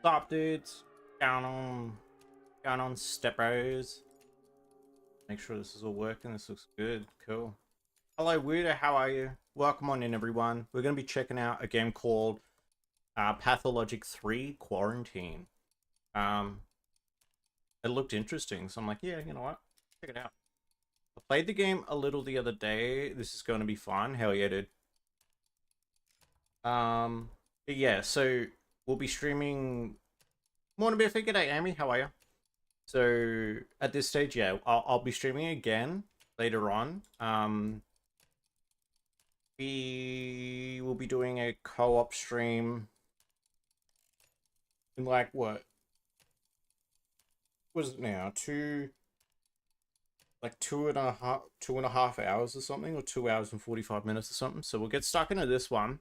Stop, dudes. Down on step bros. Make sure this is all working. This looks good. Cool. Hello, Weirdo. How are you? Welcome on in, everyone. We're going to be checking out a game called Pathologic 3 Quarantine. It looked interesting, so I'm like, yeah, you know what? Check it out. I played the game a little the other day. This is going to be fun. Hell yeah, dude. But yeah, so we'll be streaming. Morning, Biff. G'day, Amy. How are you? So at this stage, yeah, I'll be streaming again later on. We will be doing a co-op stream in like what was it now? Two and a half hours or something, or 2 hours and 45 minutes or something. So we'll get stuck into this one.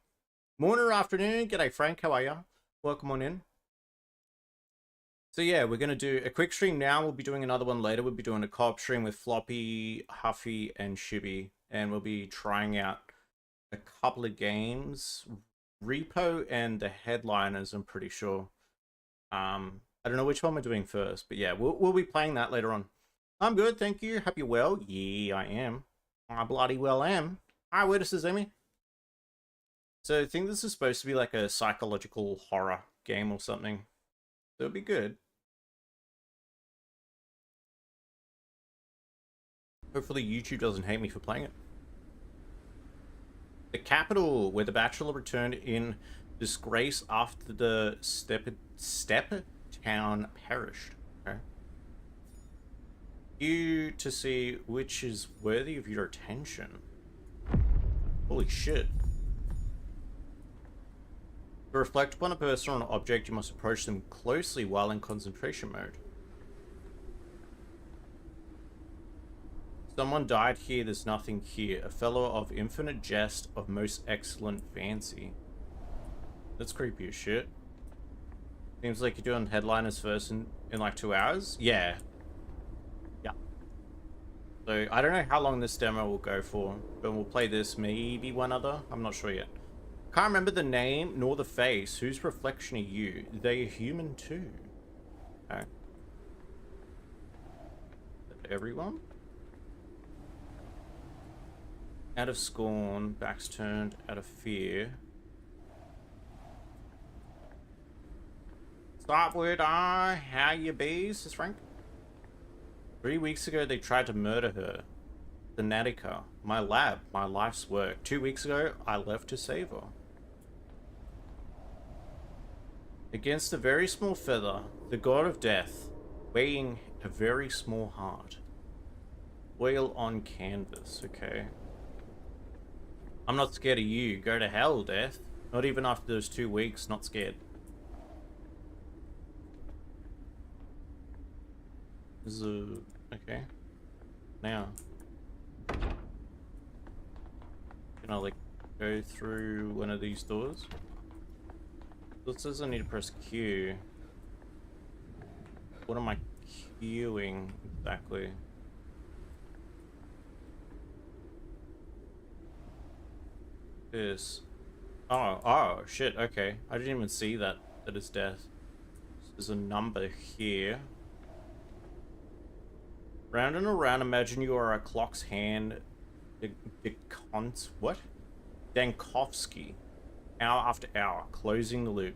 Morning or afternoon. G'day, Frank. How are you? Welcome on in. So yeah, we're going to do a quick stream now. We'll be doing another one later. We'll be doing a co-op stream with Floppy, Huffy, and Shibby. And we'll be trying out a couple of games. Repo and the Headliners, I'm pretty sure. I don't know which one we're doing first. But yeah, we'll be playing that later on. I'm good, thank you. Hope you're well. Yeah, I am. I bloody well am. Hi, where this is Amy. So I think this is supposed to be like a psychological horror game or something. So it'll be good. Hopefully YouTube doesn't hate me for playing it. The capital, where the Bachelor returned in disgrace after the Step town perished. Okay. You to see which is worthy of your attention. Holy shit. To reflect upon a person or an object, you must approach them closely while in concentration mode. Someone died here, there's nothing here. A fellow of infinite jest, of most excellent fancy. That's creepy as shit. Seems like you're doing Headliners first in like 2 hours? Yeah. Yeah. So, I don't know how long this demo will go for, but we'll play this, maybe one other. I'm not sure yet. Can't remember the name nor the face. Whose reflection are you? They are human too. Okay. Everyone? Out of scorn, backs turned, out of fear. Stop word how you bees, says Frank. 3 weeks ago they tried to murder her. Thanatica, my lab, my life's work. 2 weeks ago I left to save her. Against a very small feather, the god of death, weighing a very small heart. Oil on canvas, okay. I'm not scared of you. Go to hell, death. Not even after those 2 weeks, not scared. This is a... okay. Now. Can I, like, go through one of these doors? It says I need to press Q. What am I queuing exactly? This. Oh, shit, okay. I didn't even see that it's death. There's a number here. Round and around, imagine you are a clock's hand. What? Dankovsky. Hour after hour, closing the loop.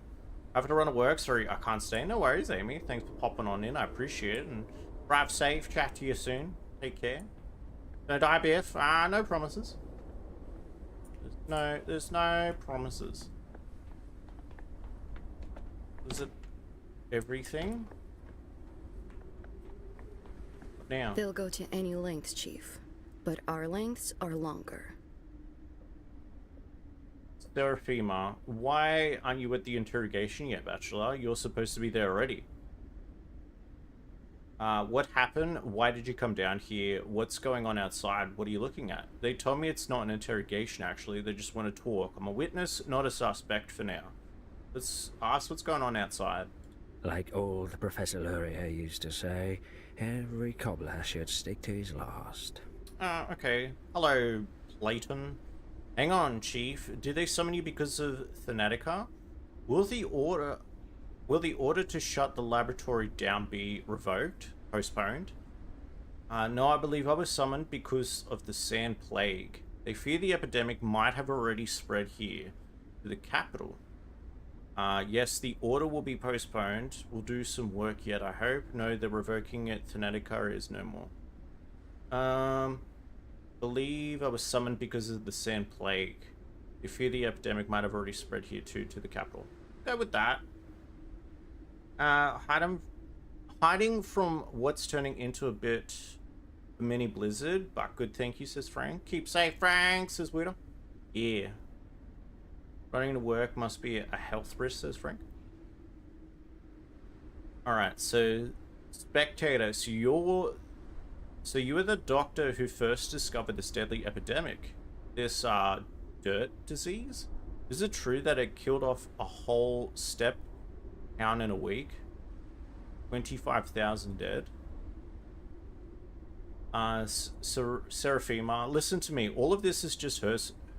I have to run to work, sorry, I can't stay. No worries, Amy. Thanks for popping on in. I appreciate it. And drive safe. Chat to you soon. Take care. Don't die, Biff. No promises. There's no promises. Is it everything? Now. They'll go to any lengths, Chief. But our lengths are longer. Seraphima, why aren't you at the interrogation yet, Bachelor? You're supposed to be there already. What happened? Why did you come down here? What's going on outside? What are you looking at? They told me it's not an interrogation, actually. They just want to talk. I'm a witness, not a suspect for now. Let's ask what's going on outside. Like old Professor Luria used to say, every cobbler should stick to his last. Okay. Hello, Clayton. Hang on, Chief. Did they summon you because of Thanatica? Will the order Will the order to shut the laboratory down be revoked? Postponed? No, I believe I was summoned because of the sand plague. They fear the epidemic might have already spread here to the capital. Yes, the order will be postponed. We'll do some work yet, I hope. No, they're revoking it. Thanatica is no more. Believe I was summoned because of the sand plague. They fear the epidemic might have already spread here too, to the capital. Go with that. Hiding from what's turning into a bit of a mini blizzard, but good, thank you, says Frank. Keep safe, Frank, says Widow. Yeah. Running to work must be a health risk, says Frank. Alright, so Spectator, so you were the doctor who first discovered this deadly epidemic. This dirt disease? Is it true that it killed off a whole step town in a week? 25,000 dead. Seraphima, listen to me. All of this is just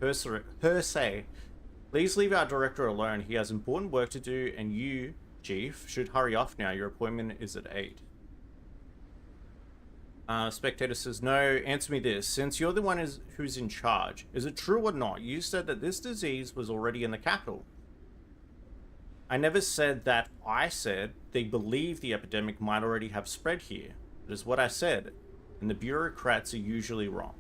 hearsay. Please leave our director alone. He has important work to do, and you, Chief, should hurry off now. Your appointment is at 8. Spectator says, no, answer me this. Since you're the one who's in charge, is it true or not? You said that this disease was already in the capital. I never said that. I said they believe the epidemic might already have spread here. That is what I said. And the bureaucrats are usually wrong.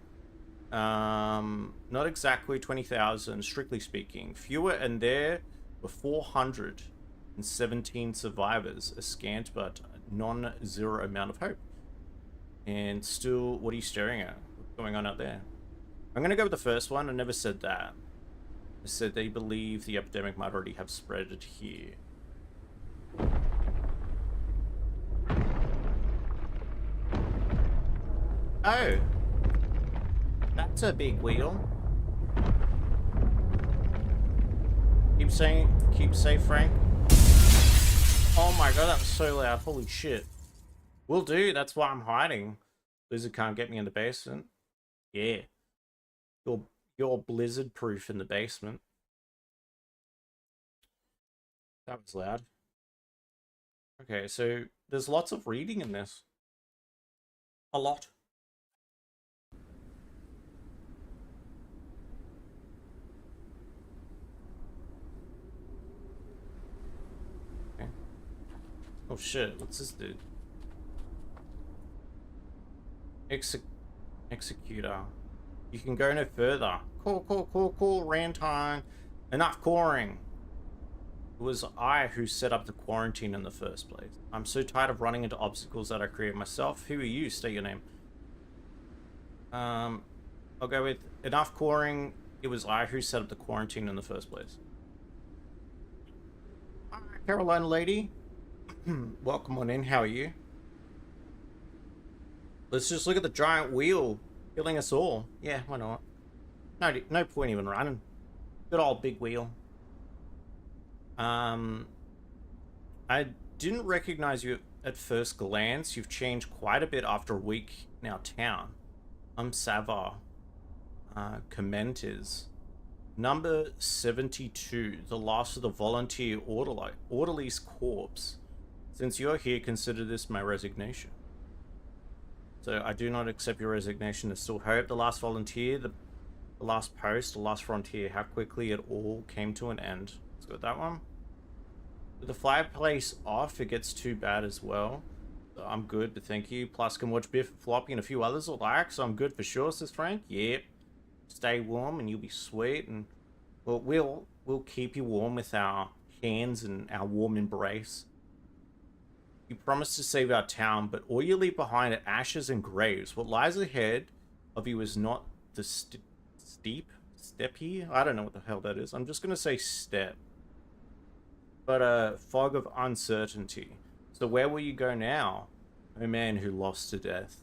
Not exactly 20,000, strictly speaking. Fewer, and there were 417 survivors. A scant but non-zero amount of hope. And still, what are you staring at? What's going on out there? I'm going to go with the first one. I never said that. I said they believe the epidemic might already have spread it here. Oh. That's a big wheel. Keep safe, Frank. Oh my god, that was so loud. Holy shit. Will do, that's why I'm hiding. Blizzard can't get me in the basement. Yeah. You're blizzard proof in the basement. That was loud. Okay, so there's lots of reading in this. A lot. Okay. Oh shit, what's this dude? Executor. You can go no further. Cool, Rantine. Enough coring. It was I who set up the quarantine in the first place. I'm so tired of running into obstacles that I create myself. Who are you? State your name. I'll go with enough coring. It was I who set up the quarantine in the first place. Hi, Carolina lady. Welcome on in. How are you? Let's just look at the giant wheel killing us all. Yeah, why not? No point even running. Good old big wheel. I didn't recognize you at first glance. You've changed quite a bit after a week in our town. I'm Savar. Commenters. Number 72, the last of the volunteer orderly's corpse. Since you're here, consider this my resignation. So I do not accept your resignation. There's still hope. The last volunteer, the last post, the last frontier. How quickly it all came to an end. Let's go with that one. With the fireplace off, it gets too bad as well. So I'm good, but thank you. Plus, can watch Biff, Floppy, and a few others alike. So I'm good for sure, says Frank. Yep. Stay warm, and you'll be sweet. And well, we'll keep you warm with our hands and our warm embrace. You promised to save our town, but all you leave behind are ashes and graves. What lies ahead of you is not the step here? I don't know what the hell that is. I'm just going to say step. But a fog of uncertainty. So where will you go now, oh man who lost to death?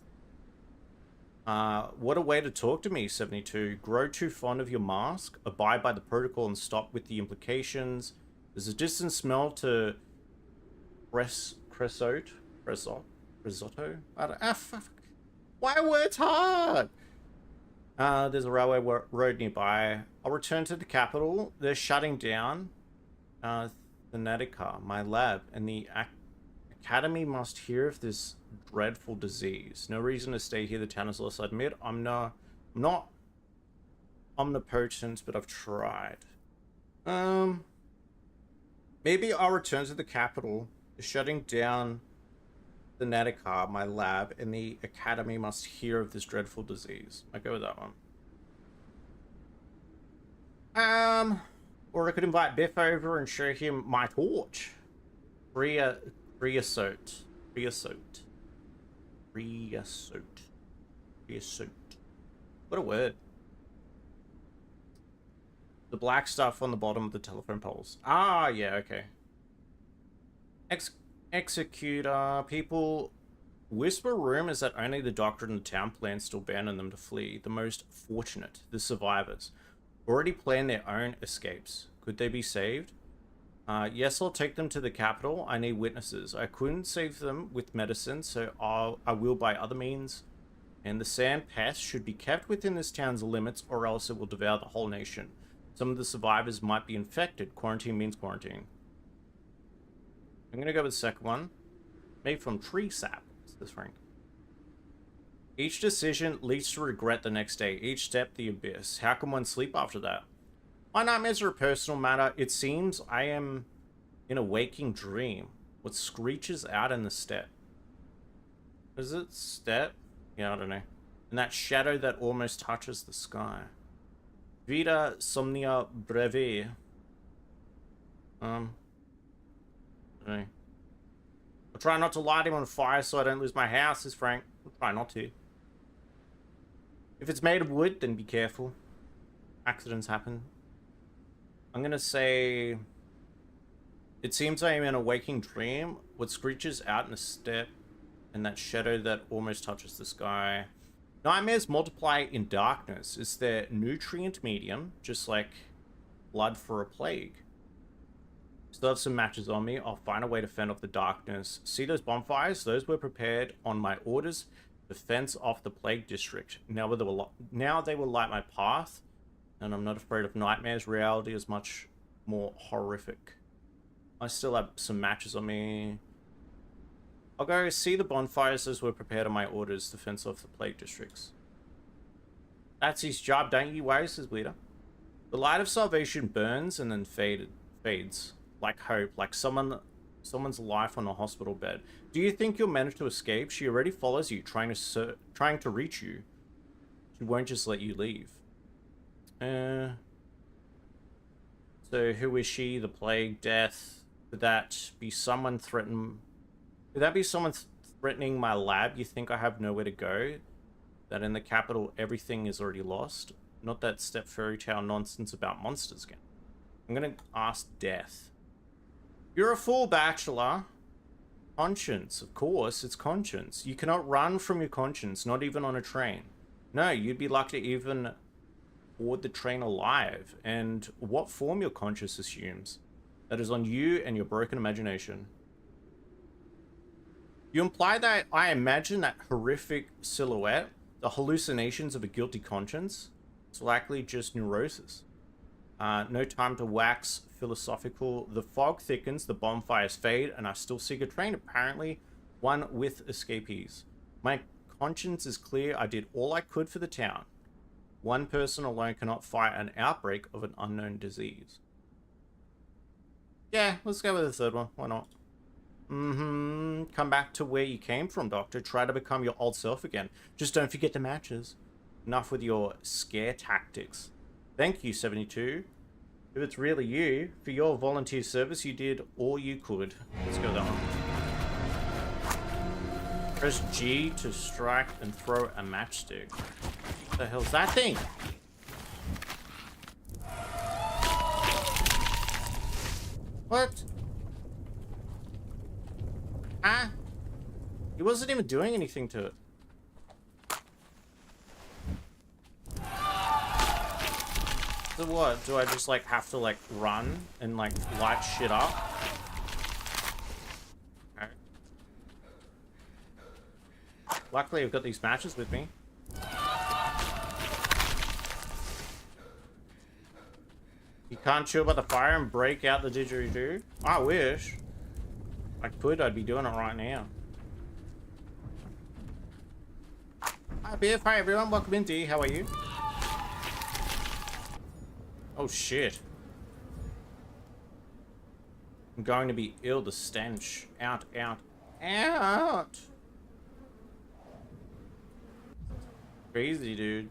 What a way to talk to me, 72. Grow too fond of your mask, abide by the protocol, and stop with the implications. There's a distant smell to risotto? I don't, fuck. Why are words hard? There's a railway road nearby. I'll return to the capital. They're shutting down. Venetica, my lab, and the Academy must hear of this dreadful disease. No reason to stay here. The town is lost. I admit I'm not omnipotent, but I've tried. Maybe I'll return to the capital. Shutting down the Venetica, my lab, and the Academy must hear of this dreadful disease. I go with that one. Or I could invite Biff over and show him my torch. Creosote. What a word. The black stuff on the bottom of the telephone poles. Ah, yeah, okay. Executor. People whisper rumors that only the doctor and the town plans to abandon them to flee. The most fortunate, the survivors, already plan their own escapes. Could they be saved? Yes, I'll take them to the capital. I need witnesses. I couldn't save them with medicine, so I will by other means. And the sand pest should be kept within this town's limits, or else it will devour the whole nation. Some of the survivors might be infected. Quarantine means quarantine. I'm gonna go with the second one. Made from tree sap, says Frank. Each decision leads to regret the next day. Each step, the abyss. How can one sleep after that? My nightmares are a personal matter. It seems I am in a waking dream. What screeches out in the steppe? Is it steppe? Yeah, I don't know. And that shadow that almost touches the sky. Vita somnia brevi. I don't know. I'll try not to light him on fire so I don't lose my house, says Frank. I'll try not to. If it's made of wood, then be careful. Accidents happen. I'm gonna say... It seems I am in a waking dream. What screeches out in the steppe, and that shadow that almost touches the sky. Nightmares multiply in darkness. It's their nutrient medium, just like blood for a plague. Still have some matches on me. I'll find a way to fend off the darkness. See those bonfires? Those were prepared on my orders to fence off the plague district. Now they will light my path, and I'm not afraid of nightmares. Reality is much more horrific. I still have some matches on me. I'll go see the bonfires as were prepared on my orders to fence off the plague districts. That's his job, don't you worry, says Leader. The light of salvation burns and then fades. Like hope, like someone's life on a hospital bed. Do you think you'll manage to escape? She already follows you, trying to reach you. She won't just let you leave. So who is she? The plague, death? Could that be someone threatening my lab? You think I have nowhere to go? That in the capital everything is already lost? Not that step fairy tale nonsense about monsters again. I'm gonna ask death. You're a fool, bachelor. Conscience, of course, it's conscience. You cannot run from your conscience, not even on a train. No, you'd be lucky to even board the train alive. And what form your conscience assumes. That is on you and your broken imagination. You imply that I imagine that horrific silhouette, the hallucinations of a guilty conscience. It's likely just neurosis. No time to wax philosophical. The fog thickens, the bonfires fade, and I still seek a train, apparently one with escapees. My conscience is clear. I did all I could for the town. One person alone cannot fight an outbreak of an unknown disease. Yeah, let's go with the third one. Why not? Come back to where you came from, Doctor. Try to become your old self again. Just don't forget the matches. Enough with your scare tactics. Thank you, 72. If it's really you, for your volunteer service, you did all you could. Let's go with that one. Press G to strike and throw a matchstick. What the hell's that thing? What? Huh? He wasn't even doing anything to it. So what? Do I just like have to like run and like light shit up? Okay. Luckily I've got these matches with me. You can't chill by the fire and break out the didgeridoo? I wish. I could, I'd be doing it right now. Hi, Biff. Hi, everyone. Welcome in, D. How are you? Oh, shit. I'm going to be ill. The stench. Out, out, out. Crazy, dude.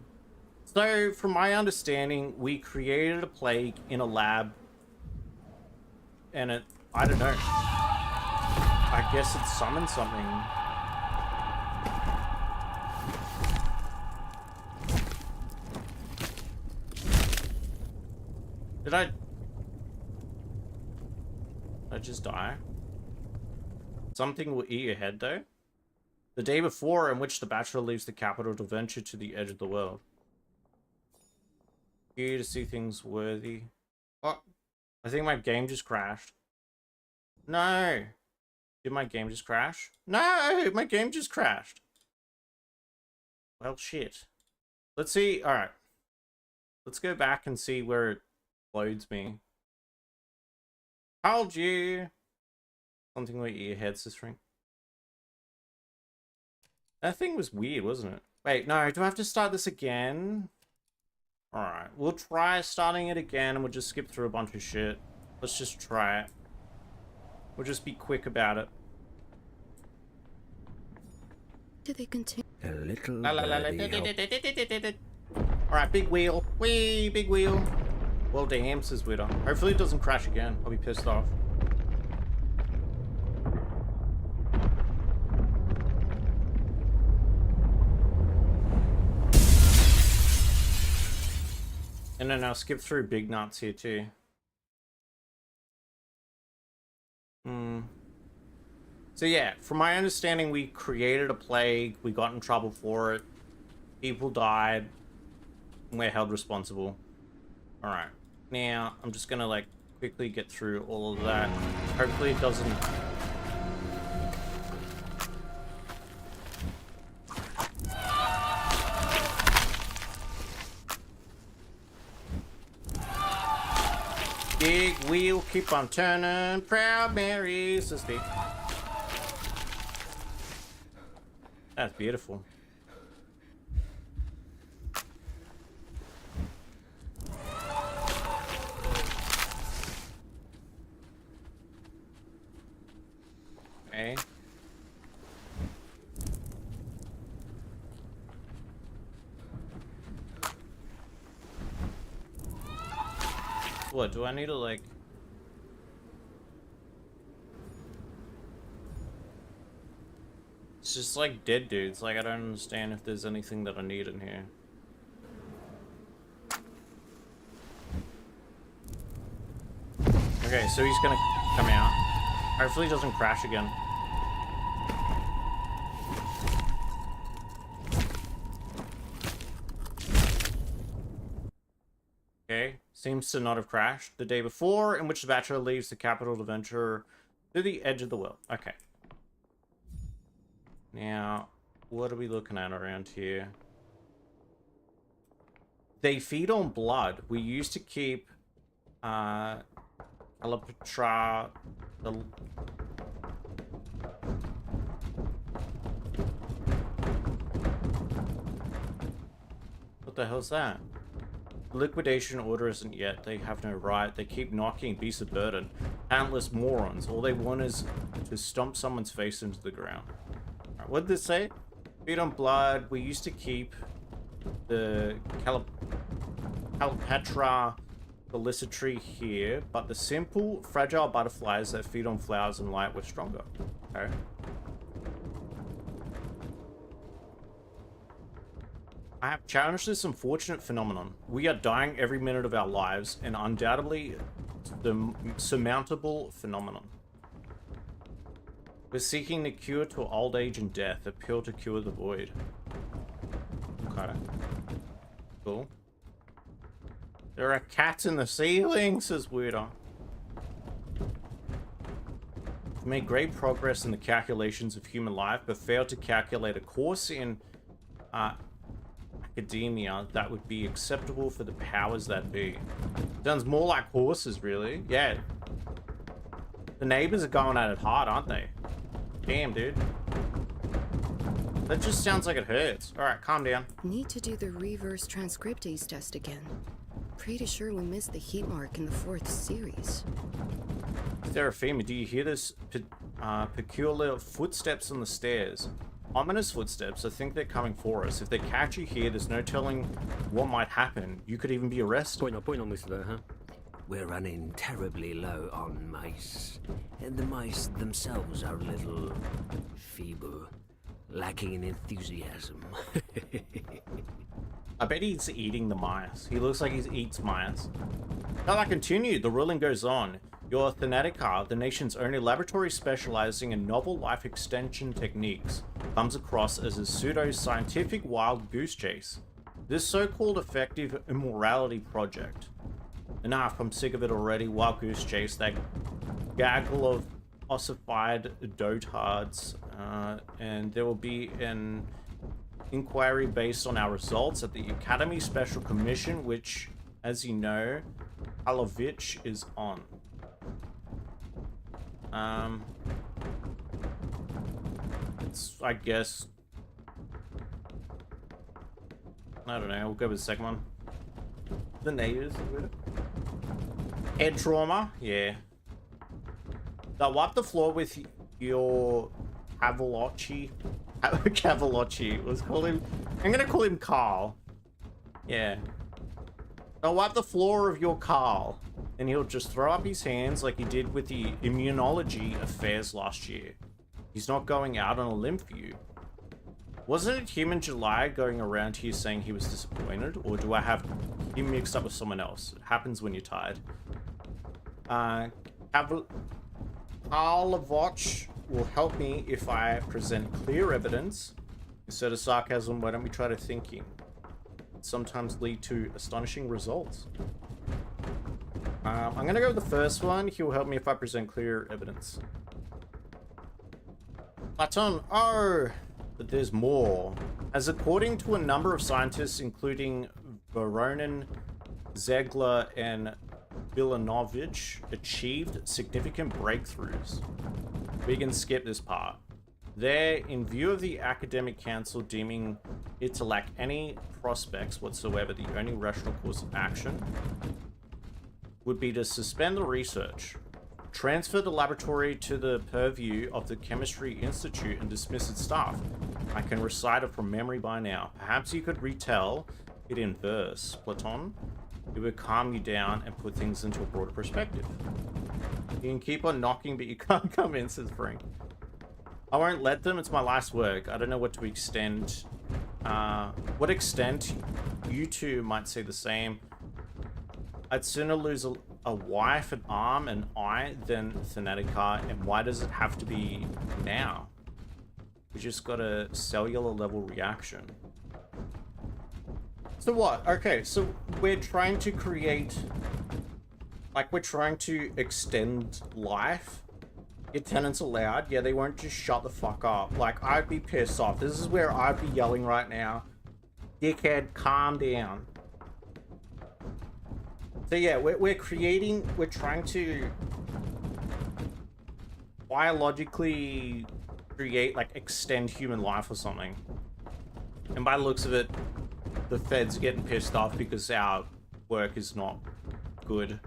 So, from my understanding, we created a plague in a lab. And it, I don't know. I guess it summoned something. Did I just die? Something will eat your head, though. The day before, in which the Bachelor leaves the capital to venture to the edge of the world. Here to see things worthy. Oh, I think my game just crashed. No. Did my game just crash? No, my game just crashed. Well, shit. Let's see. All right. Let's go back and see where it loads me. Told you. Something like your head, sister. That thing was weird, wasn't it? Wait, no, do I have to start this again? Alright, we'll try starting it again and we'll just skip through a bunch of shit. Let's just try it. We'll just be quick about it. Do they continue? A little La, la, la, la, birdie Alright, big wheel. Whee, big wheel. Well, damn, says Widow. Hopefully it doesn't crash again. I'll be pissed off. And then I'll skip through big nuts here too. So yeah, from my understanding, we created a plague. We got in trouble for it. People died. And we're held responsible. Alright. Now, I'm just gonna like quickly get through all of that. Hopefully it doesn't... Big wheel, keep on turning, proud Mary, sister. That's beautiful. Okay. What, do I need to, like... It's just, like, dead dudes. Like, I don't understand if there's anything that I need in here. Okay, so he's gonna come out. Hopefully he doesn't crash again. Okay, seems to not have crashed. The day before, in which the Bachelor leaves the capital to venture to the edge of the world. Okay. Now, what are we looking at around here? They feed on blood. We used to keep Alapatra, the... What the hell's that? Liquidation order isn't yet. They have no right. They keep knocking beasts of burden. Countless morons. All they want is to stomp someone's face into the ground. Right, what did this say? Feed on blood. We used to keep the Calipatra felicity here, but the simple, fragile butterflies that feed on flowers and light were stronger. Okay. I have challenged this unfortunate phenomenon. We are dying every minute of our lives, and undoubtedly the surmountable phenomenon. We're seeking the cure to old age and death, a pill to cure the void. Okay. Cool. There are cats in the ceiling, says Weirdo. We've made great progress in the calculations of human life, but failed to calculate a course in academia that would be acceptable for the powers that be. Sounds more like horses, really. Yeah. The neighbors are going at it hard, aren't they? Damn, dude. That just sounds like it hurts. Alright, calm down. Need to do the reverse transcriptase test again. Pretty sure we missed the heat mark in the 4th series. Seraphima, do you hear this peculiar footsteps on the stairs? Ominous footsteps. I think they're coming for us. If they catch you here, there's no telling what might happen. You could even be arrested. Point on this there, huh? We're running terribly low on mice, and the mice themselves are a little feeble, lacking in enthusiasm. I bet he's eating the mice. He looks like he eats mice. Now that continued, the ruling goes on. Your Thanatica, the nation's only laboratory specializing in novel life extension techniques, comes across as a pseudo-scientific wild goose chase. This so-called effective immorality project. Enough, I'm sick of it already. Wild goose chase, that gaggle of ossified dotards, and there will be an inquiry based on our results at the Academy Special Commission, which, as you know, Alovich is on. It's, I guess, I don't know, we'll go with the second one. The natives. Head trauma, yeah. Now wipe the floor with your Cavalocci. Cavalocci. Let's call him. I'm gonna call him Carl. Yeah. Now wipe the floor of your Carl, and he'll just throw up his hands like he did with the immunology affairs last year. He's not going out on a limb for you. Wasn't it him in July going around here saying he was disappointed, or do I have him mixed up with someone else? It happens when you're tired. Karlovoch will help me if I present clear evidence. Instead of sarcasm, why don't we try to thinking? It sometimes lead to astonishing results. I'm gonna go with the first one. He'll help me if I present clear evidence. Platon, oh, but there's more. As according to a number of scientists, including Voronin, Zegler, and Vilanovich, achieved significant breakthroughs. We can skip this part. There, in view of the academic council deeming it to lack any prospects whatsoever, the only rational course of action would be to suspend the research, transfer the laboratory to the purview of the Chemistry Institute, and dismiss its staff. I can recite it from memory by now. Perhaps you could retell it in verse, Platon. It would calm you down and put things into a broader perspective. You can keep on knocking, but you can't come in, says Frank. I won't let them. It's my last work. I don't know what to extend. What extent you two might say the same. I'd sooner lose a wife, an arm, an eye than Thanatica, and why does it have to be now? We just got a cellular level reaction. So what? Okay, so we're trying to create... Like, we're trying to extend life. Your tenants allowed? Yeah, they won't just shut the fuck up. Like, I'd be pissed off. This is where I'd be yelling right now. Dickhead, calm down. So yeah, we're trying to biologically create, like, extend human life or something. And by the looks of it, the feds are getting pissed off because our work is not good.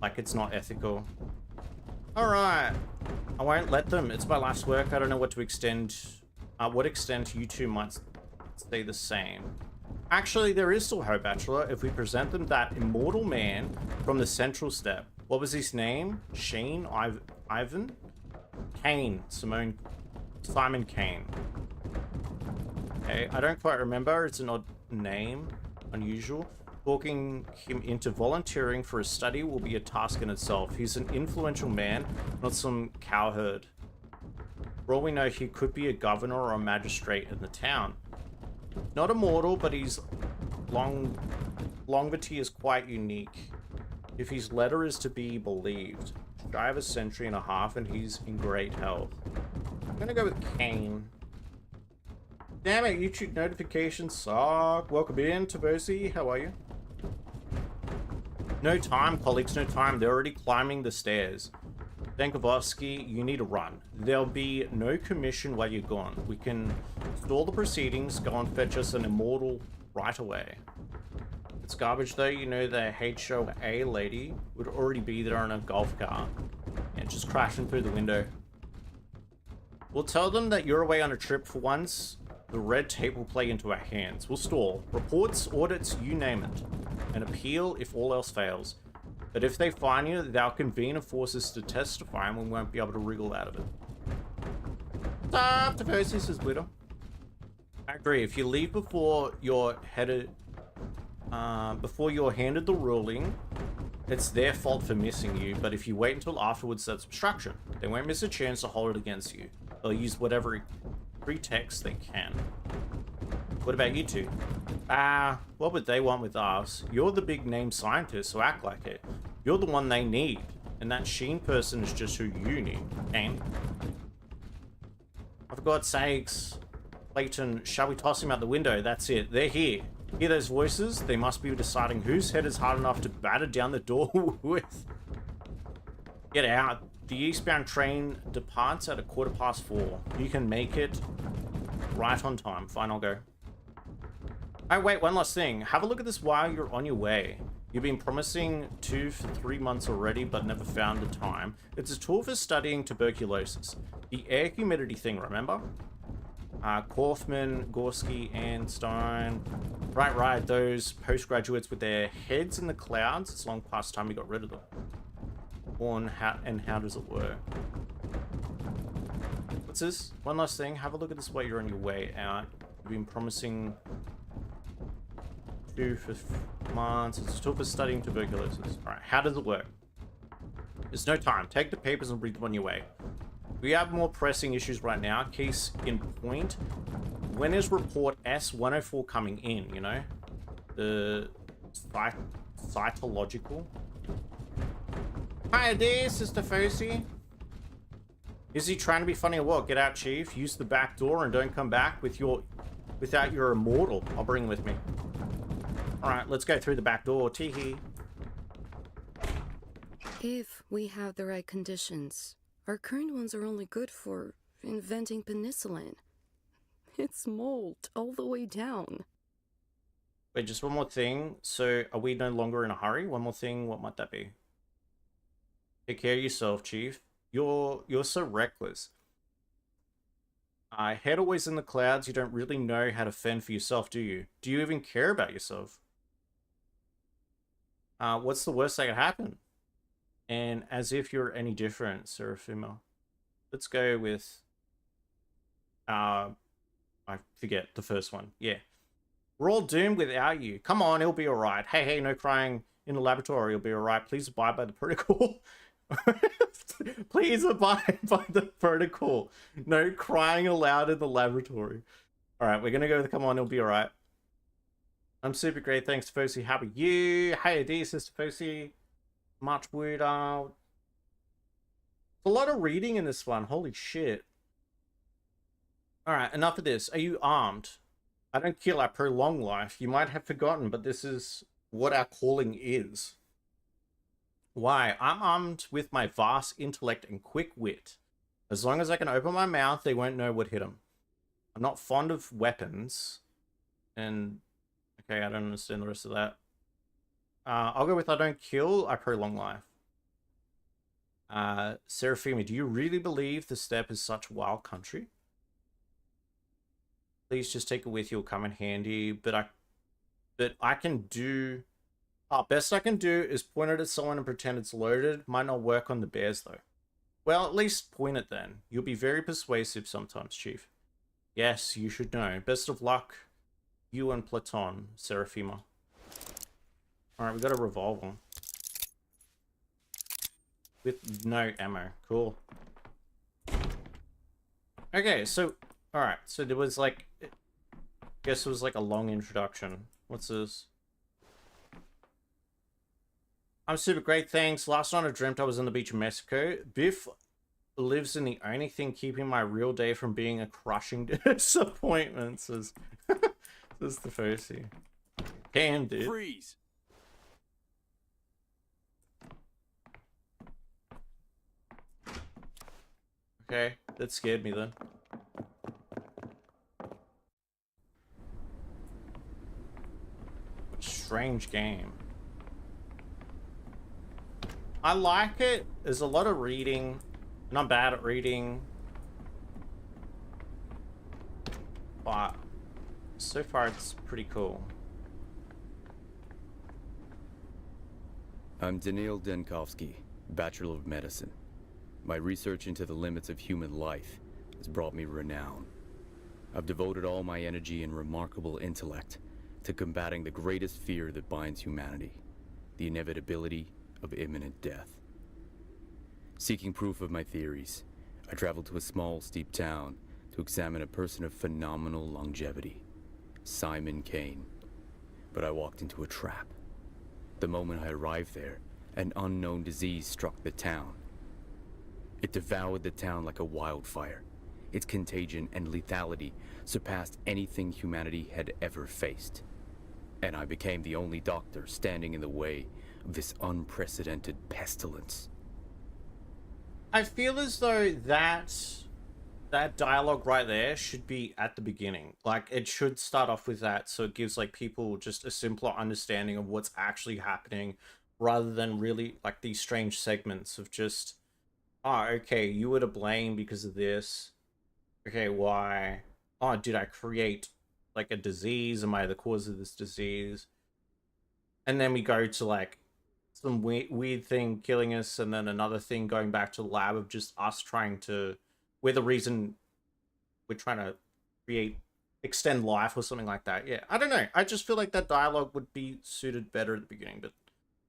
Like, it's not ethical. Alright. I won't let them. It's my last work. I don't know what to extend. What extent you two might stay the same. Actually, there is still hope, Bachelor, if we present them that immortal man from the central step. What was his name? Shane? Ivan? Kane. Simon Kane. Okay, I don't quite remember. It's an odd name. Unusual. Talking him into volunteering for a study will be a task in itself. He's an influential man, not some cowherd. For all we know, he could be a governor or a magistrate in the town. Not immortal, but his longevity is quite unique. If his letter is to be believed, shy of a century and a half, and he's in great health. I'm gonna go with Kane. Damn it, YouTube notifications suck. Welcome in, Tabosi. How are you? No time, colleagues, no time. They're already climbing the stairs. Dankovsky, you need to run. There'll be no commission while you're gone. We can stall the proceedings, go and fetch us an immortal right away. It's garbage though, you know the HOA lady would already be there in a golf cart. And just crashing through the window. We'll tell them that you're away on a trip for once. The red tape will play into our hands. We'll stall. Reports, audits, you name it. An appeal if all else fails. But if they find you, they'll convene and force us to testify and we won't be able to wriggle out of it. Stop, Tafosi, says Glitter. I agree. If you leave before you're handed the ruling, it's their fault for missing you. But if you wait until afterwards, that's obstruction. They won't miss a chance to hold it against you. They'll use whatever pretext they can. What about you two? What would they want with us? You're the big name scientist, so act like it. You're the one they need. And that Sheen person is just who you need. And for God's sakes, Clayton, shall we toss him out the window? That's it. They're here. Hear those voices? They must be deciding whose head is hard enough to batter down the door with. Get out. The eastbound train departs at 4:15. You can make it right on time. Fine, I'll go. Oh, wait, one last thing. Have a look at this while you're on your way. You've been promising 2 for 3 months already, but never found the time. It's a tool for studying tuberculosis. The air humidity thing, remember? Kaufman, Gorski, and Stone. Right, those postgraduates with their heads in the clouds. It's long past time we got rid of them. How does it work? What's this? One last thing. Have a look at this while you're on your way out. You've been promising 2 for months. It's a tool for studying tuberculosis. Alright, how does it work? There's no time. Take the papers and read them on your way. We have more pressing issues right now. Case in point. When is report S-104 coming in, you know? The cytological. Hi there, Sister Fosi. Is he trying to be funny or what? Get out, Chief. Use the back door and don't come back without your immortal. I'll bring him with me. Alright, let's go through the back door. Teehee. If we have the right conditions. Our current ones are only good for inventing penicillin. It's mold all the way down. Wait, just one more thing. So, are we no longer in a hurry? One more thing, what might that be? Take care of yourself, Chief. You're so reckless. Head always in the clouds. You don't really know how to fend for yourself, do you? Do you even care about yourself? What's the worst that could happen? And as if you're any different, Seraphima. Let's go with... I forget the first one. Yeah. We're all doomed without you. Come on, it'll be alright. Hey, no crying in the laboratory. It'll be alright. Please abide by the protocol. Please abide by the protocol. No crying allowed in the laboratory. Alright, we're gonna go with come on, it'll be alright. I'm super great. Thanks, Fosi. How are you? Hey, dear Sister Fosi. Much weird. A lot of reading in this one. Holy shit. Alright, enough of this. Are you armed? I don't kill, I prolong life. You might have forgotten, but this is what our calling is. Why? I'm armed with my vast intellect and quick wit. As long as I can open my mouth, they won't know what hit them. I'm not fond of weapons. And... okay, I don't understand the rest of that. I'll go with I don't kill, I prolong life. Seraphima, do you really believe the steppe is such wild country? Please just take it with you, it'll come in handy. But I can do... best I can do is point it at someone and pretend it's loaded. Might not work on the bears, though. Well, at least point it then. You'll be very persuasive sometimes, Chief. Yes, you should know. Best of luck, you and Platon, Seraphima. Alright, we got a revolver. With no ammo. Cool. Okay, so... alright, so there was like... I guess it was like a long introduction. What's this? I'm super great, thanks. Last night I dreamt I was on the beach in Mexico. Biff lives in the only thing keeping my real day from being a crushing disappointment, says, says the Fosi. Candid. Freeze! Okay, that scared me then. What a strange game. I like it. There's a lot of reading, and I'm bad at reading. But so far it's pretty cool. I'm Daniil Denkovsky, Bachelor of Medicine. My research into the limits of human life has brought me renown. I've devoted all my energy and remarkable intellect to combating the greatest fear that binds humanity, the inevitability of imminent death. Seeking proof of my theories, I traveled to a small, steep town to examine a person of phenomenal longevity, Simon Kane. But I walked into a trap. The moment I arrived there, an unknown disease struck the town. It devoured the town like a wildfire. Its contagion and lethality surpassed anything humanity had ever faced. And I became the only doctor standing in the way of this unprecedented pestilence. I feel as though that dialogue right there should be at the beginning. Like, it should start off with that, so it gives like people just a simpler understanding of what's actually happening, rather than really like these strange segments of just, oh, okay, you were to blame because of this. Okay, why? Oh, did I create like a disease? Am I the cause of this disease? And then we go to like some weird thing killing us, and then another thing going back to the lab of just us trying to, we're the reason we're trying to extend life or something like that. Yeah, I don't know. I just feel like that dialogue would be suited better at the beginning, but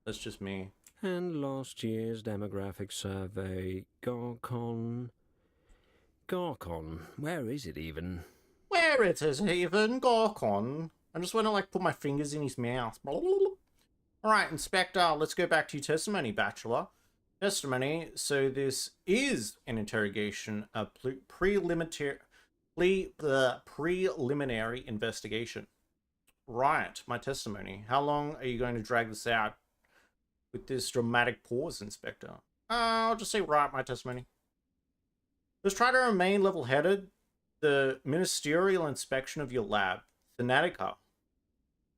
that's just me. And last year's demographic survey, Garcon, where is it even? Where it is even, Gorkon. I just want to like put my fingers in his mouth. Alright, Inspector, let's go back to your testimony, Bachelor. Testimony, so this is an interrogation, a preliminary investigation. Right, my testimony. How long are you going to drag this out with this dramatic pause, Inspector? I'll just say right, my testimony. Let's try to remain level-headed. The ministerial inspection of your lab, Thanatica,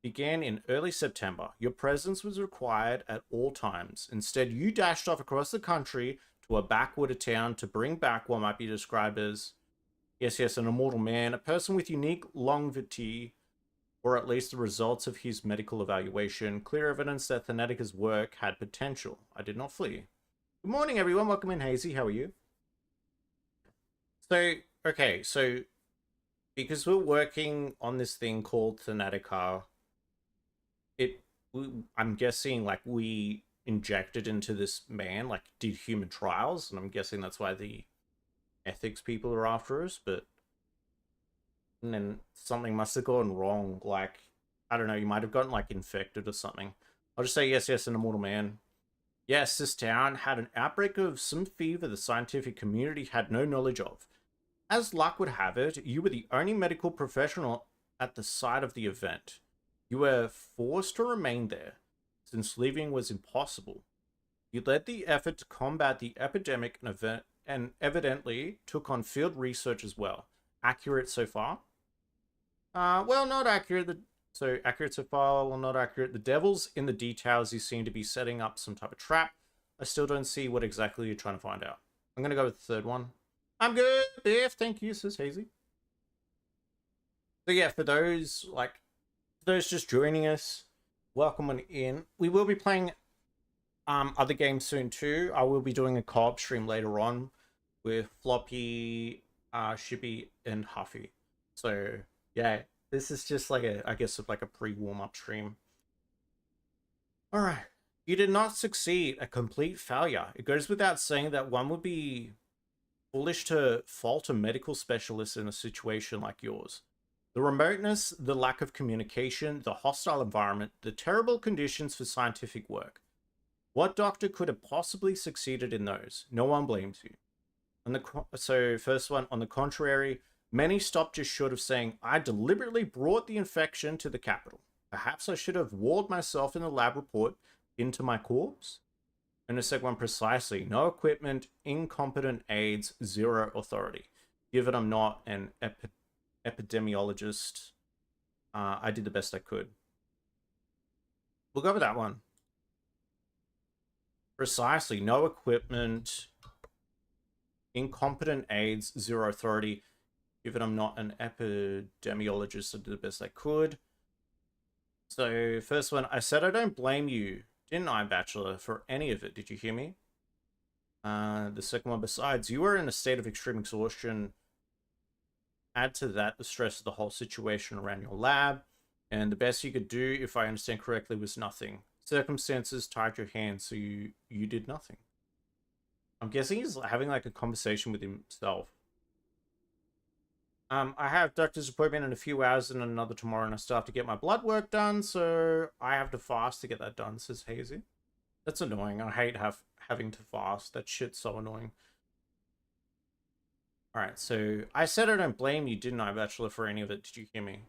began in early September. Your presence was required at all times. Instead, you dashed off across the country to a backwater town to bring back what might be described as, yes, an immortal man, a person with unique longevity, or at least the results of his medical evaluation, clear evidence that Thanatica's work had potential. I did not flee. Good morning, everyone. Welcome in, Hazy. How are you? So, okay, so because we're working on this thing called Thanatica, I'm guessing like we injected into this man, like did human trials, and I'm guessing that's why the ethics people are after us, but and then something must have gone wrong, like, I don't know, you might have gotten like infected or something. I'll just say yes, an immortal man. Yes, this town had an outbreak of some fever the scientific community had no knowledge of. As luck would have it, you were the only medical professional at the site of the event. You were forced to remain there, since leaving was impossible. You led the effort to combat the epidemic and evidently took on field research as well. Accurate so far? Well, not accurate. So accurate so far, well, not accurate. The devil's in the details. You seem to be setting up some type of trap. I still don't see what exactly you're trying to find out. I'm going to go with the third one. I'm good, Biff. Thank you, says Hazy. So yeah, for those just joining us, welcome on in. We will be playing other games soon too. I will be doing a co-op stream later on with Floppy, Shippy, and Huffy. So yeah, this is just like a, I guess, like a pre-warm-up stream. All right, you did not succeed. A complete failure. It goes without saying that one would be foolish to fault a medical specialist in a situation like yours. The remoteness, the lack of communication, the hostile environment, the terrible conditions for scientific work. What doctor could have possibly succeeded in those? No one blames you. So first one, on the contrary, many stopped just short of saying, I deliberately brought the infection to the capital. Perhaps I should have walled myself in the lab report into my corpse. And the second one, precisely, no equipment, incompetent aides, zero authority. Given I'm not an epidemiologist, I did the best I could. We'll go with that one. Precisely, no equipment, incompetent aides, zero authority. Given I'm not an epidemiologist, I did the best I could. So, first one, I said I don't blame you, didn't I, Bachelor, for any of it? Did you hear me? The second one, besides, you were in a state of extreme exhaustion. Add to that the stress of the whole situation around your lab, and the best you could do, if I understand correctly, was nothing. Circumstances tied your hands, so you did nothing. I'm guessing he's having like a conversation with himself. I have doctor's appointment in a few hours and another tomorrow, and I still have to get my blood work done, so I have to fast to get that done, says Hazy. That's annoying. I hate having to fast. That shit's so annoying. Alright, so I said I don't blame you, didn't I, Bachelor, for any of it? Did you hear me?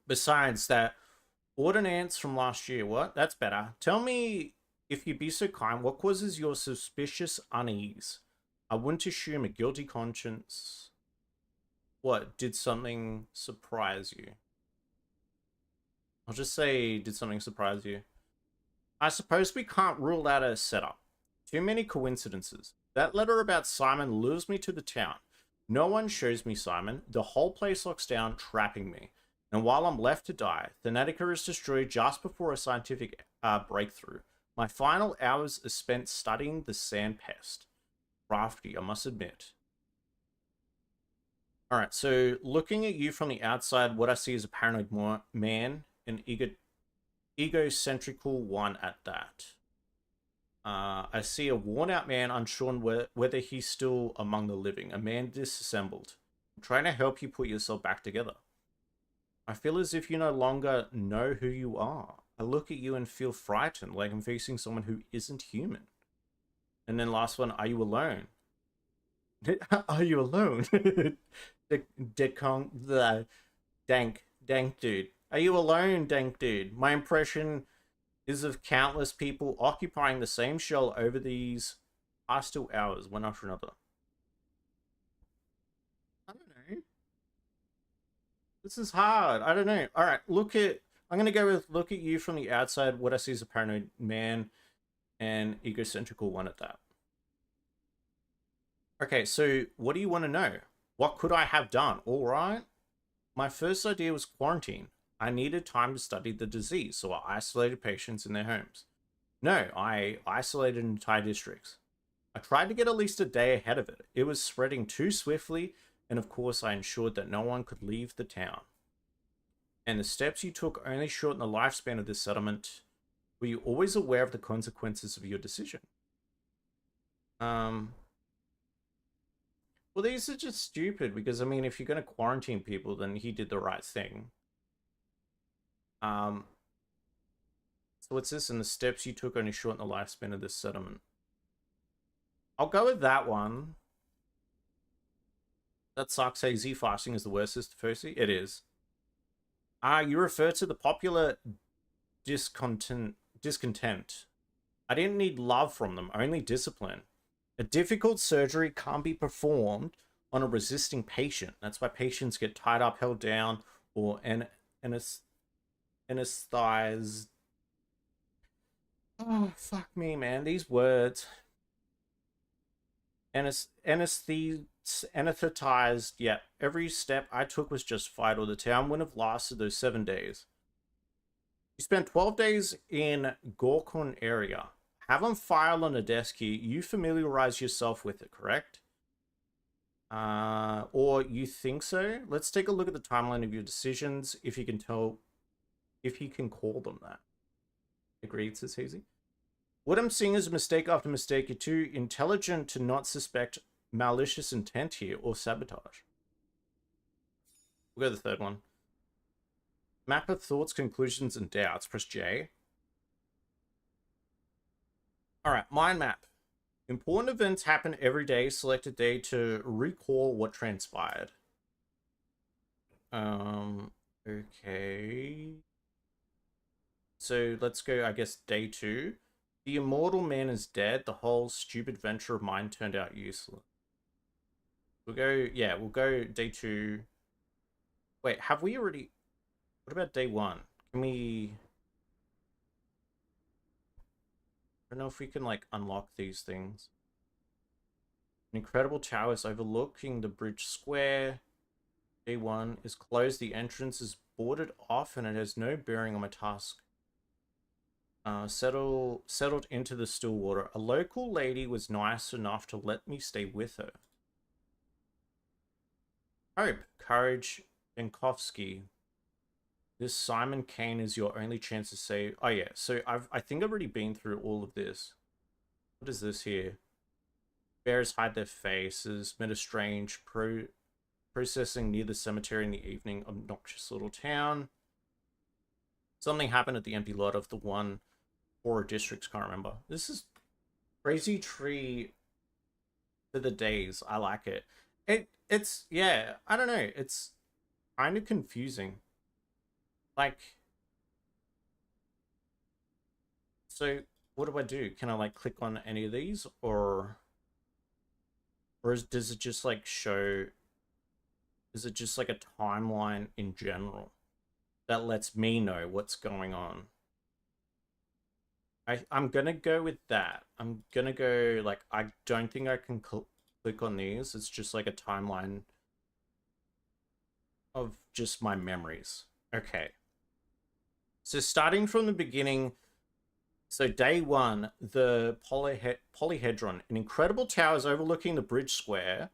Besides that ordinance from last year, what? That's better. Tell me, if you'd be so kind, what causes your suspicious unease? I wouldn't assume a guilty conscience. What, did something surprise you? I'll just say, did something surprise you? I suppose we can't rule out a setup. Too many coincidences. That letter about Simon lures me to the town. No one shows me Simon. The whole place locks down, trapping me. And while I'm left to die, Thanatica is destroyed just before a scientific breakthrough. My final hours are spent studying the sand pest. Crafty, I must admit. Alright, so looking at you from the outside, what I see is a paranoid man, an egocentrical one at that. I see a worn-out man, unsure whether he's still among the living. A man disassembled. I'm trying to help you put yourself back together. I feel as if you no longer know who you are. I look at you and feel frightened, like I'm facing someone who isn't human. And then last one, are you alone? Are you alone? the dank dude. Are you alone, dank dude? My impression is of countless people occupying the same shell over these past 2 hours, one after another. I don't know. This is hard. I don't know. All right, I'm going to go with look at you from the outside. What I see is a paranoid man and egocentrical one at that. Okay, so what do you want to know? What could I have done? All right. My first idea was quarantine. I needed time to study the disease, so I isolated patients in their homes. No, I isolated entire districts. I tried to get at least a day ahead of it. It was spreading too swiftly, and of course I ensured that no one could leave the town. And the steps you took only shortened the lifespan of this settlement. Were you always aware of the consequences of your decision? Well, these are just stupid because, I mean, if you're going to quarantine people, then he did the right thing. So what's this? And the steps you took only shortened the lifespan of this settlement. I'll go with that one. That sucks. Hey, Z fasting is the worst, Sister Fosi. It is. You refer to the popular discontent. I didn't need love from them, only discipline. A difficult surgery can't be performed on a resisting patient. That's why patients get tied up, held down, or anesthetized. Oh, fuck me, man. These words. Anesthetized. Yeah, every step I took was justified, or the town wouldn't have lasted those 7 days. You spent 12 days in Gorkon area. Have them file on a desk here. You familiarize yourself with it, correct? Or you think so? Let's take a look at the timeline of your decisions, if you can call them that. Agreed, says Hazy. What I'm seeing is mistake after mistake. You're too intelligent to not suspect malicious intent here or sabotage. We'll go to the third one. Map of thoughts, conclusions, and doubts. Press J. Alright, mind map. Important events happen every day. Select a day to recall what transpired. Okay. So let's go, I guess, day 2. The immortal man is dead. The whole stupid venture of mine turned out useless. We'll go, yeah, we'll go day 2. Wait, have we already... What about day 1? Can we... I don't know if we can, like, unlock these things. An incredible tower is overlooking the bridge square. Day 1 is closed. The entrance is boarded off and it has no bearing on my task. Settled into the still water. A local lady was nice enough to let me stay with her. Hope, courage, Benkovsky. This Simon Kane is your only chance to save. Oh yeah, so I think I've already been through all of this. What is this here? Bears hide their faces. Met a strange processing near the cemetery in the evening. Obnoxious little town. Something happened at the empty lot of the one or districts, can't remember. This is crazy tree for the days. I like it. It's yeah, I don't know. It's kind of confusing. Like, so what do I do? Can I like click on any of these, or does it just like show? Is it just like a timeline in general that lets me know what's going on? I'm gonna go with that. I'm gonna go, like, I don't think I can click on these. It's just like a timeline of just my memories. Okay. So starting from the beginning, so day 1, the polyhedron, an incredible tower is overlooking the bridge square,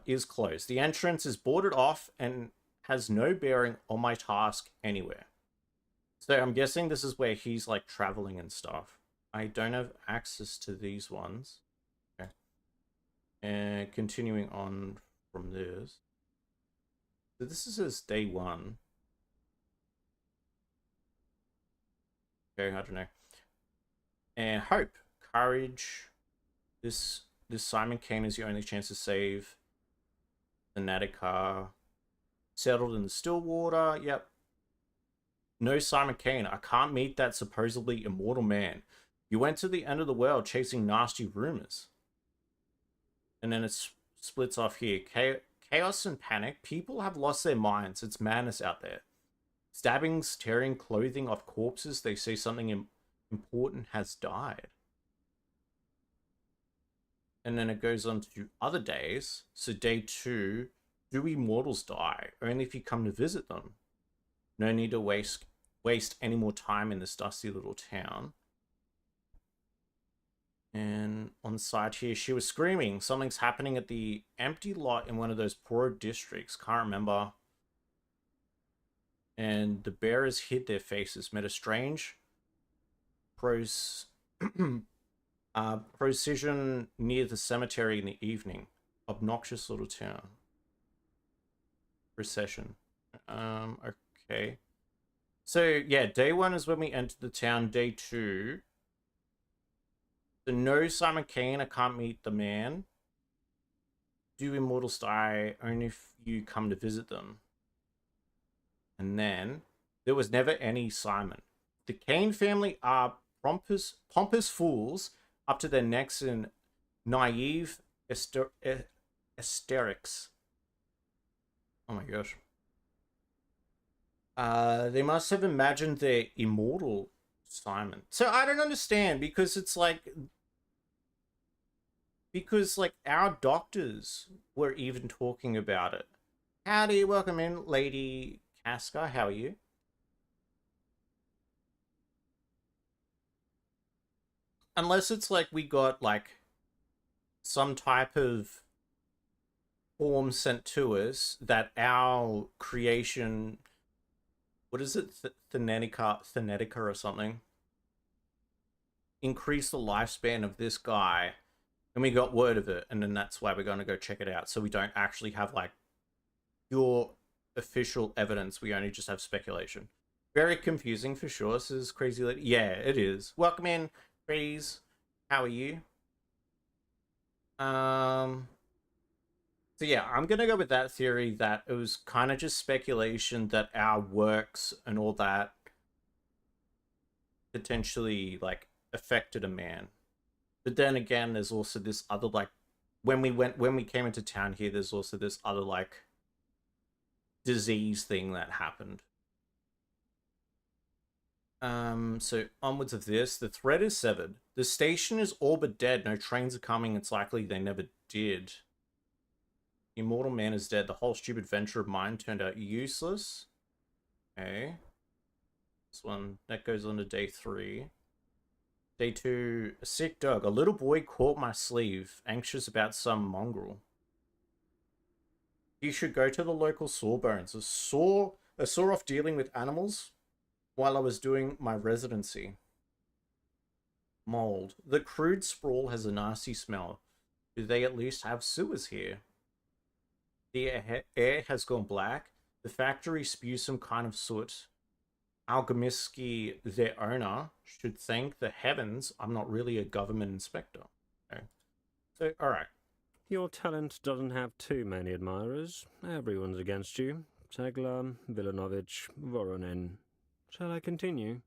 is closed. The entrance is boarded off and has no bearing on my task anywhere. So I'm guessing this is where he's like traveling and stuff. I don't have access to these ones. Okay. And continuing on from this. So this is day 1. Okay, I don't know. And hope, courage. This Simon Kane is your only chance to save the Natica. Settled in the still water. Yep. No Simon Kane. I can't meet that supposedly immortal man. You went to the end of the world chasing nasty rumors. And then it splits off here. Chaos and panic. People have lost their minds. It's madness out there. Stabbings, tearing clothing off corpses. They say something important has died. And then it goes on to other days. So day 2. Do immortals die? Only if you come to visit them. No need to waste any more time in this dusty little town. And on the side here, she was screaming. Something's happening at the empty lot in one of those poor districts. Can't remember. And the bearers hid their faces. Met a strange precision near the cemetery in the evening. Obnoxious little town. Procession. Okay. So yeah, day 1 is when we enter the town. Day 2. So no Simon Kane, I can't meet the man. Do immortals die? Only if you come to visit them. And then there was never any Simon. The Kane family are pompous fools up to their necks in naive hysterics. Oh my gosh. They must have imagined their immortal Simon. So I don't understand, because it's like... Because, like, our doctors were even talking about it. Howdy, welcome in, Lady Casca. How are you? Unless it's like we got, like, some type of form sent to us that our creation... What is it? Thenetica or something. Increase the lifespan of this guy. And we got word of it. And then that's why we're going to go check it out. So we don't actually have, like, pure official evidence. We only just have speculation. Very confusing for sure, says Crazy Lady. Yeah, it is. Welcome in, please. How are you? So yeah, I'm gonna go with that theory that it was kind of just speculation that our works and all that potentially like affected a man. But then again, there's also this other like when we came into town here, there's also this other like disease thing that happened. So onwards of this, the thread is severed. The station is all but dead. No trains are coming. It's likely they never did. The immortal man is dead. The whole stupid venture of mine turned out useless. Okay. This one, that goes on to day 3. Day 2, a sick dog. A little boy caught my sleeve, anxious about some mongrel. You should go to the local sawbones. I saw off dealing with animals while I was doing my residency. Mold. The crude sprawl has a nasty smell. Do they at least have sewers here? The air has gone black. The factory spews some kind of soot. Algamiski, their owner, should thank the heavens I'm not really a government inspector. Okay. So, alright. Your talent doesn't have too many admirers. Everyone's against you. Tegla, Villanovich, Voronin. Shall I continue?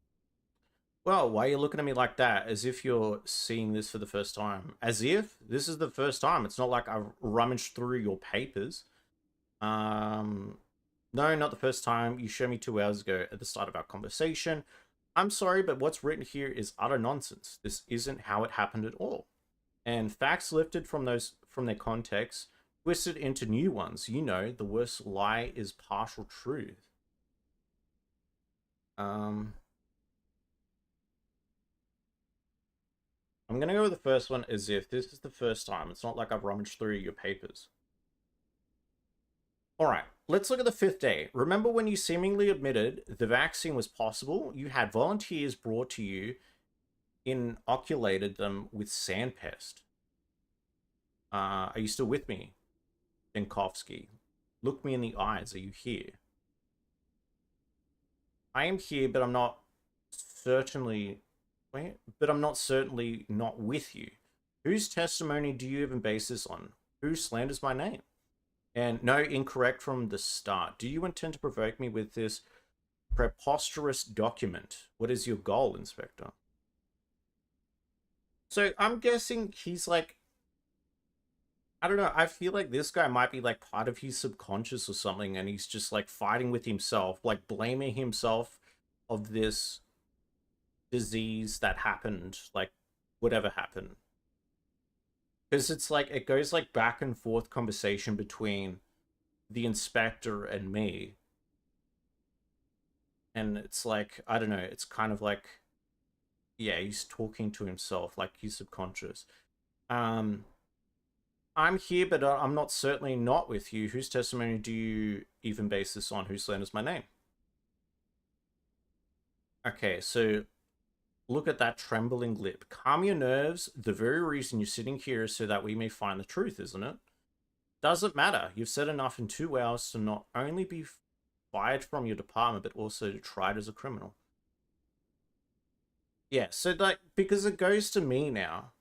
Well, why are you looking at me like that? As if you're seeing this for the first time. As if this is the first time. It's not like I've rummaged through your papers. No, not the first time. You showed me 2 hours ago at the start of our conversation. I'm sorry, but what's written here is utter nonsense. This isn't how it happened at all. And facts lifted from their context, twisted into new ones. You know, the worst lie is partial truth. I'm gonna go with the first one as if this is the first time. It's not like I've rummaged through your papers. Alright, let's look at the 5th day. Remember when you seemingly admitted the vaccine was possible? You had volunteers brought to you, inoculated them with sandpest. Are you still with me, Denkovsky? Look me in the eyes. Are you here? I am here, but I'm not certainly... Wait, but I'm not certainly not with you. Whose testimony do you even base this on? Who slanders my name? And no, incorrect from the start. Do you intend to provoke me with this preposterous document? What is your goal, Inspector? So I'm guessing he's like... I don't know. I feel like this guy might be like part of his subconscious or something, and he's just like fighting with himself, like blaming himself of this disease that happened, like whatever happened. Because it's like it goes like back and forth conversation between the inspector and me. And it's like, I don't know, it's kind of like, yeah, he's talking to himself, like he's subconscious. I'm here, but I'm not certainly not with you. Whose testimony do you even base this on? Who slanders my name? Okay, so look at that trembling lip. Calm your nerves. The very reason you're sitting here is so that we may find the truth, isn't it? Doesn't matter. You've said enough in 2 hours to not only be fired from your department, but also to tried as a criminal. Yeah, so like, because it goes to me now.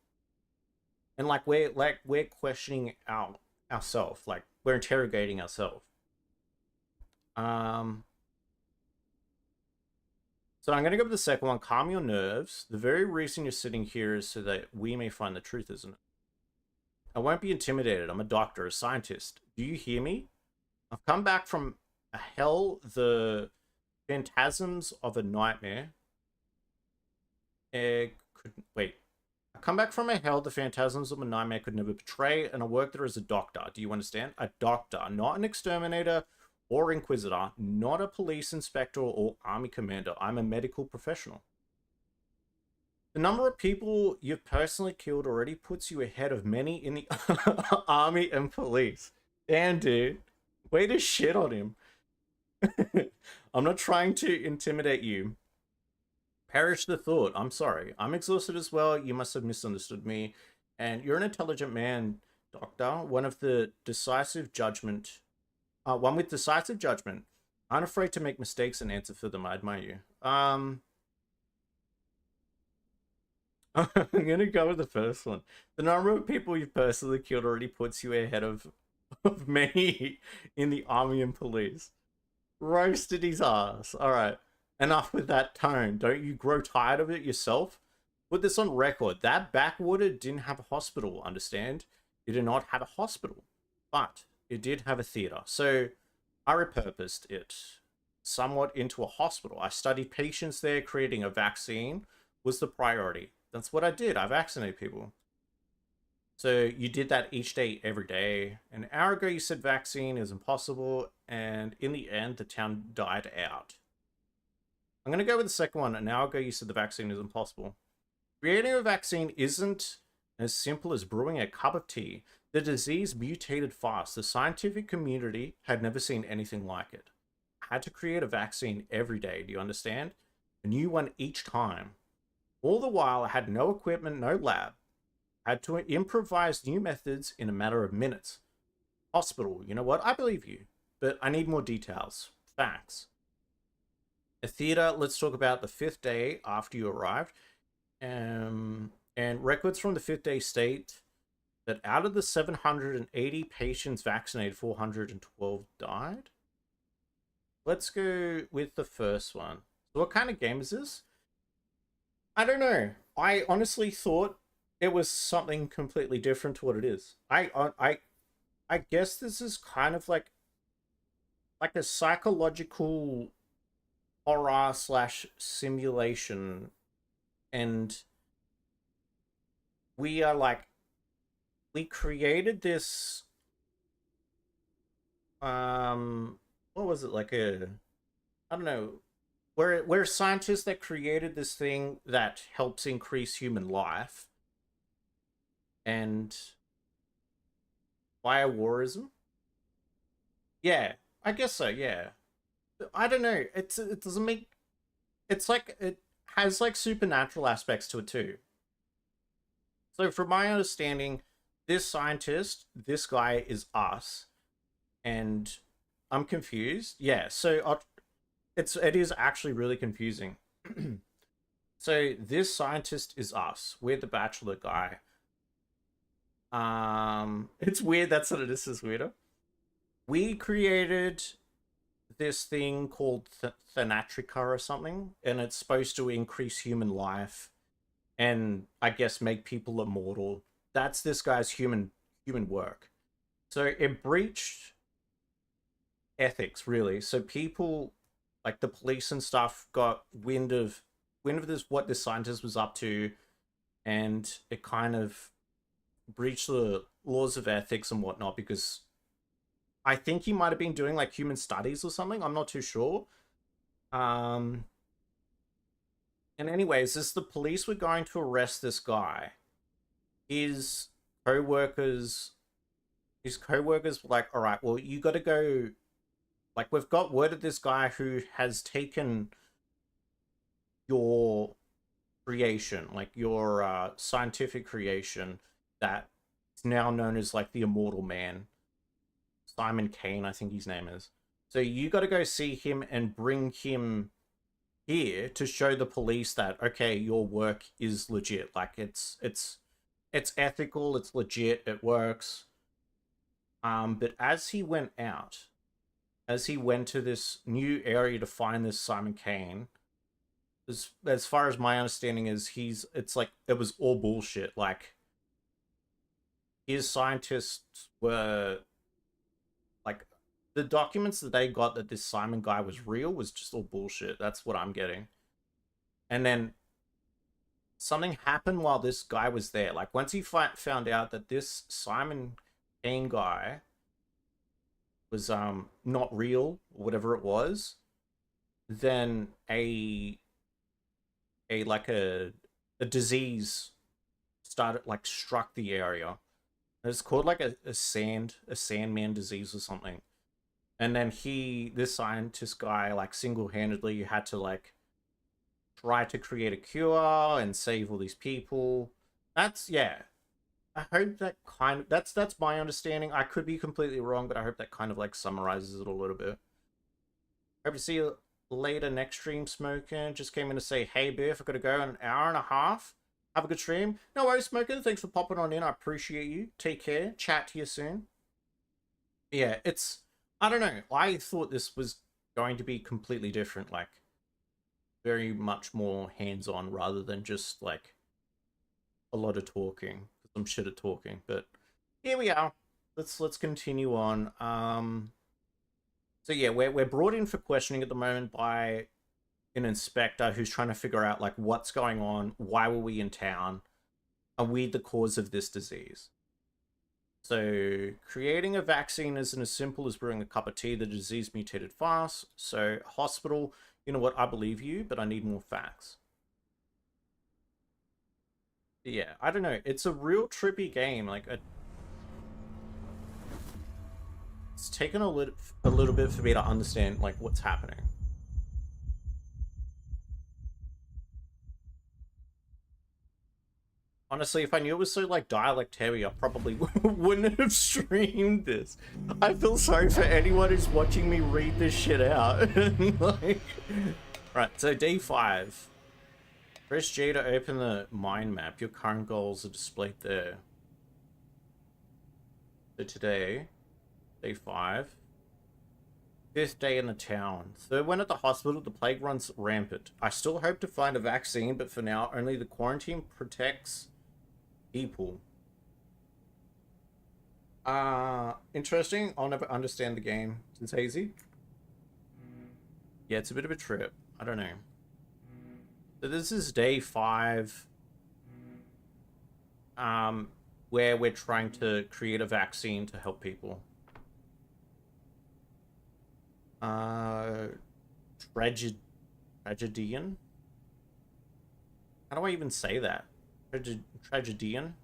And like we're questioning ourselves, like we're interrogating ourselves. So I'm gonna go with the second one. Calm your nerves. The very reason you're sitting here is so that we may find the truth, isn't it? I won't be intimidated. I'm a doctor, a scientist. Do you hear me? I've come back from a hell, the phantasms of a nightmare. Wait. I come back from a hell the phantasms of a nightmare could never betray, and I work there as a doctor. Do you understand? A doctor, not an exterminator or inquisitor, not a police inspector or army commander. I'm a medical professional. The number of people you've personally killed already puts you ahead of many in the army and police. Damn, dude. Way to shit on him. I'm not trying to intimidate you. Perish the thought. I'm sorry. I'm exhausted as well. You must have misunderstood me. And you're an intelligent man, Doctor. One with decisive judgment. Unafraid to make mistakes and answer for them. I admire you. I'm gonna go with the first one. The number of people you've personally killed already puts you ahead of many in the army and police. Roasted his ass. Alright. Enough with that tone. Don't you grow tired of it yourself? Put this on record. That backwater didn't have a hospital, understand? It did not have a hospital. But it did have a theater. So I repurposed it somewhat into a hospital. I studied patients there. Creating a vaccine was the priority. That's what I did. I vaccinated people. So you did that each day, every day. An hour ago, you said vaccine is impossible. And in the end, the town died out. I'm going to go with the second one. An hour ago, you said the vaccine is impossible. Creating a vaccine isn't as simple as brewing a cup of tea. The disease mutated fast. The scientific community had never seen anything like it. I had to create a vaccine every day. Do you understand? A new one each time. All the while, I had no equipment, no lab. I had to improvise new methods in a matter of minutes. Hospital, you know what? I believe you, but I need more details. Facts. A theater, let's talk about the 5th day after you arrived. And records from the 5th day state that out of the 780 patients vaccinated, 412 died. Let's go with the first one. So what kind of game is this? I don't know. I honestly thought it was something completely different to what it is. I guess this is kind of like a psychological horror / simulation, and we created this what was it, like a, I don't know, we're scientists that created this thing that helps increase human life. And biowarism? Yeah, I guess so, yeah. I don't know. It doesn't make, it's like it has like supernatural aspects to it too. So from my understanding, this scientist, this guy is us, and I'm confused. Yeah, so it is actually really confusing. So this scientist is us. We're the bachelor guy. It's weird. That's what this is weirder. We created this thing called Thanatrica or something, and it's supposed to increase human life and I guess make people immortal. That's this guy's human work. So it breached ethics, really. So people like the police and stuff got wind of this, what this scientist was up to, and it kind of breached the laws of ethics and whatnot, because I think he might have been doing like human studies or something. I'm not too sure. And anyways, as the police were going to arrest this guy, his co-workers were like, all right, well, you got to go, like, we've got word of this guy who has taken your creation, like your scientific creation that is now known as like the Immortal Man. Simon Kane, I think his name is. So you got to go see him and bring him here to show the police that, okay, your work is legit. Like it's ethical, it's legit, it works. But as he went out, as he went to this new area to find this Simon Kane, as far as my understanding is, it's like it was all bullshit. Like his scientists were like, the documents that they got that this Simon guy was real was just all bullshit. That's what I'm getting. And then something happened while this guy was there. Like once he found out that this Simon Kane guy was not real, or whatever it was, then a disease started, like, struck the area. It's called like a Sandman disease or something. And then this scientist guy, like, single-handedly had to like try to create a cure and save all these people. That's, yeah. I hope that that's my understanding. I could be completely wrong, but I hope that kind of like summarizes it a little bit. Hope to see you later next stream, Smoking. Just came in to say, hey Biff, I gotta go in an hour and a half. Have a good stream. No worries, Smoker. Thanks for popping on in. I appreciate you. Take care. Chat to you soon. Yeah, it's... I don't know. I thought this was going to be completely different. Like, very much more hands-on rather than just, like, a lot of talking. I'm shit at talking. But here we are. Let's continue on. So yeah, we're brought in for questioning at the moment by an inspector who's trying to figure out like what's going on, why were we in town, are we the cause of this disease? So creating a vaccine isn't as simple as brewing a cup of tea. The disease mutated fast. So hospital, you know what? I believe you, but I need more facts. Yeah, I don't know. It's a real trippy game. Like it's taken a little bit for me to understand like what's happening. Honestly, if I knew it was so like dialect heavy, I probably wouldn't have streamed this. I feel sorry for anyone who's watching me read this shit out. Like, right, so day 5. Press J to open the mind map. Your current goals are displayed there. So today, day 5. 5th day in the town. 3rd one at the hospital. The plague runs rampant. I still hope to find a vaccine, but for now, only the quarantine protects people. Interesting. I'll never understand the game. It's hazy. Yeah, it's a bit of a trip. I don't know. So this is day 5. Where we're trying to create a vaccine to help people. Tragedian? How do I even say that? Tragedian?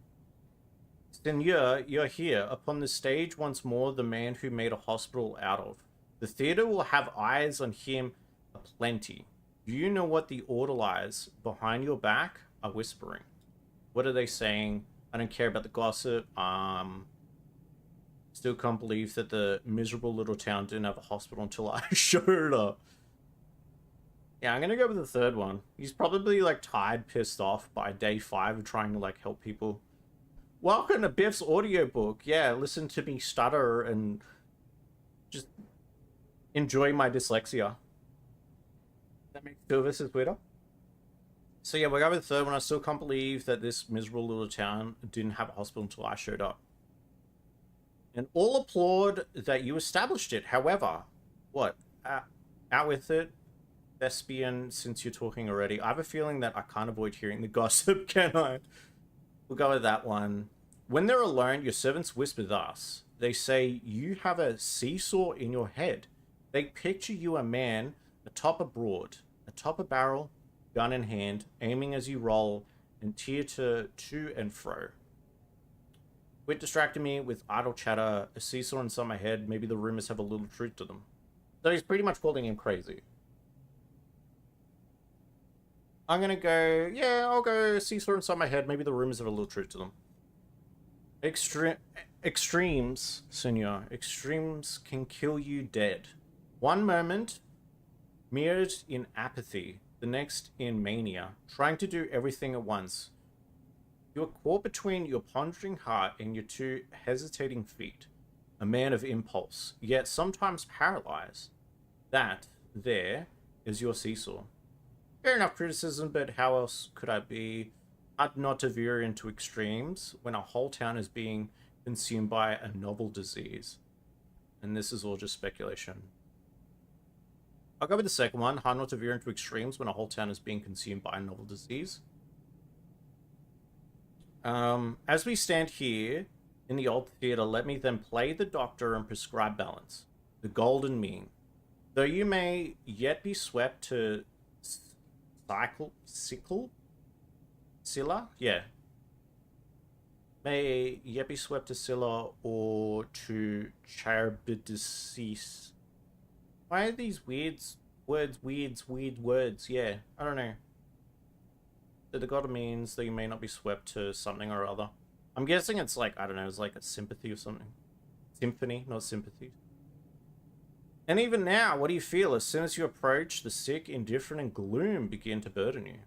Seigneur, you're here. Upon the stage once more, the man who made a hospital out of. The theater will have eyes on him aplenty. Do you know what the orderlies behind your back are whispering? What are they saying? I don't care about the gossip. Still can't believe that the miserable little town didn't have a hospital until I showed up. Yeah, I'm gonna go with the 3rd one. He's probably like tired, pissed off by day 5 of trying to like help people. Welcome to Biff's audiobook. Yeah, listen to me stutter and just enjoy my dyslexia. That makes 2 of us as weirder. So yeah, we're going with the 3rd one. I still can't believe that this miserable little town didn't have a hospital until I showed up. And all applaud that you established it. However, what? Out with it, thespian, since you're talking already. I have a feeling that I can't avoid hearing the gossip, can I? We'll go with that one. When they're alone, your servants whisper thus. They say, you have a seesaw in your head. They picture you a man atop a broad, atop a barrel, gun in hand, aiming as you roll, and teeter to and fro. Quit distracting me with idle chatter, a seesaw inside my head, maybe the rumors have a little truth to them. So he's pretty much calling him crazy. I'm gonna go, yeah, I'll go seesaw inside my head, maybe the rumors have a little truth to them. Extremes, senor. Extremes can kill you dead. One moment, mirrored in apathy, the next in mania, trying to do everything at once. You are caught between your pondering heart and your 2 hesitating feet. A man of impulse, yet sometimes paralyzed. That, there, is your seesaw. Fair enough criticism, but how else could I be? Hard not to veer into extremes when a whole town is being consumed by a novel disease. And this is all just speculation. I'll go with the 2nd one. Hard not to veer into extremes when a whole town is being consumed by a novel disease. As we stand here in the old theater, let me then play the doctor and prescribe balance. The golden mean. Though you may yet be swept to Scylla? Yeah. May yet be swept to Scylla or to Charybdis. Why are these weird words? Yeah, I don't know. The god means that you may not be swept to something or other. I'm guessing it's like, I don't know, it's like a sympathy or something. Symphony, not sympathy. And even now, what do you feel as soon as you approach the sick, indifferent, and gloom begin to burden you?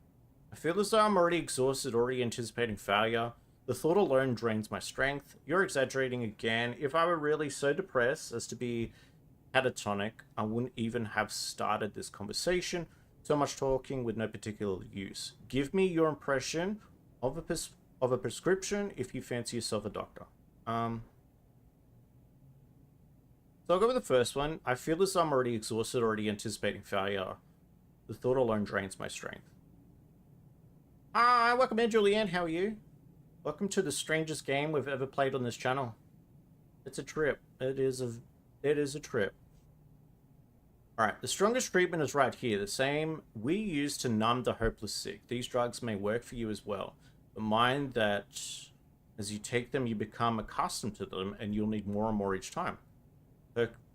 I feel as though I'm already exhausted, already anticipating failure. The thought alone drains my strength. You're exaggerating again. If I were really so depressed as to be catatonic, I wouldn't even have started this conversation. So much talking with no particular use. Give me your impression of a prescription if you fancy yourself a doctor. So I'll go with the first one. I feel as though I'm already exhausted, already anticipating failure. The thought alone drains my strength. Hi, welcome in, Julianne. How are you? Welcome to the strangest game we've ever played on this channel. It's a trip. It is a trip. Alright, the strongest treatment is right here. The same we use to numb the hopeless sick. These drugs may work for you as well. But mind that as you take them, you become accustomed to them and you'll need more and more each time.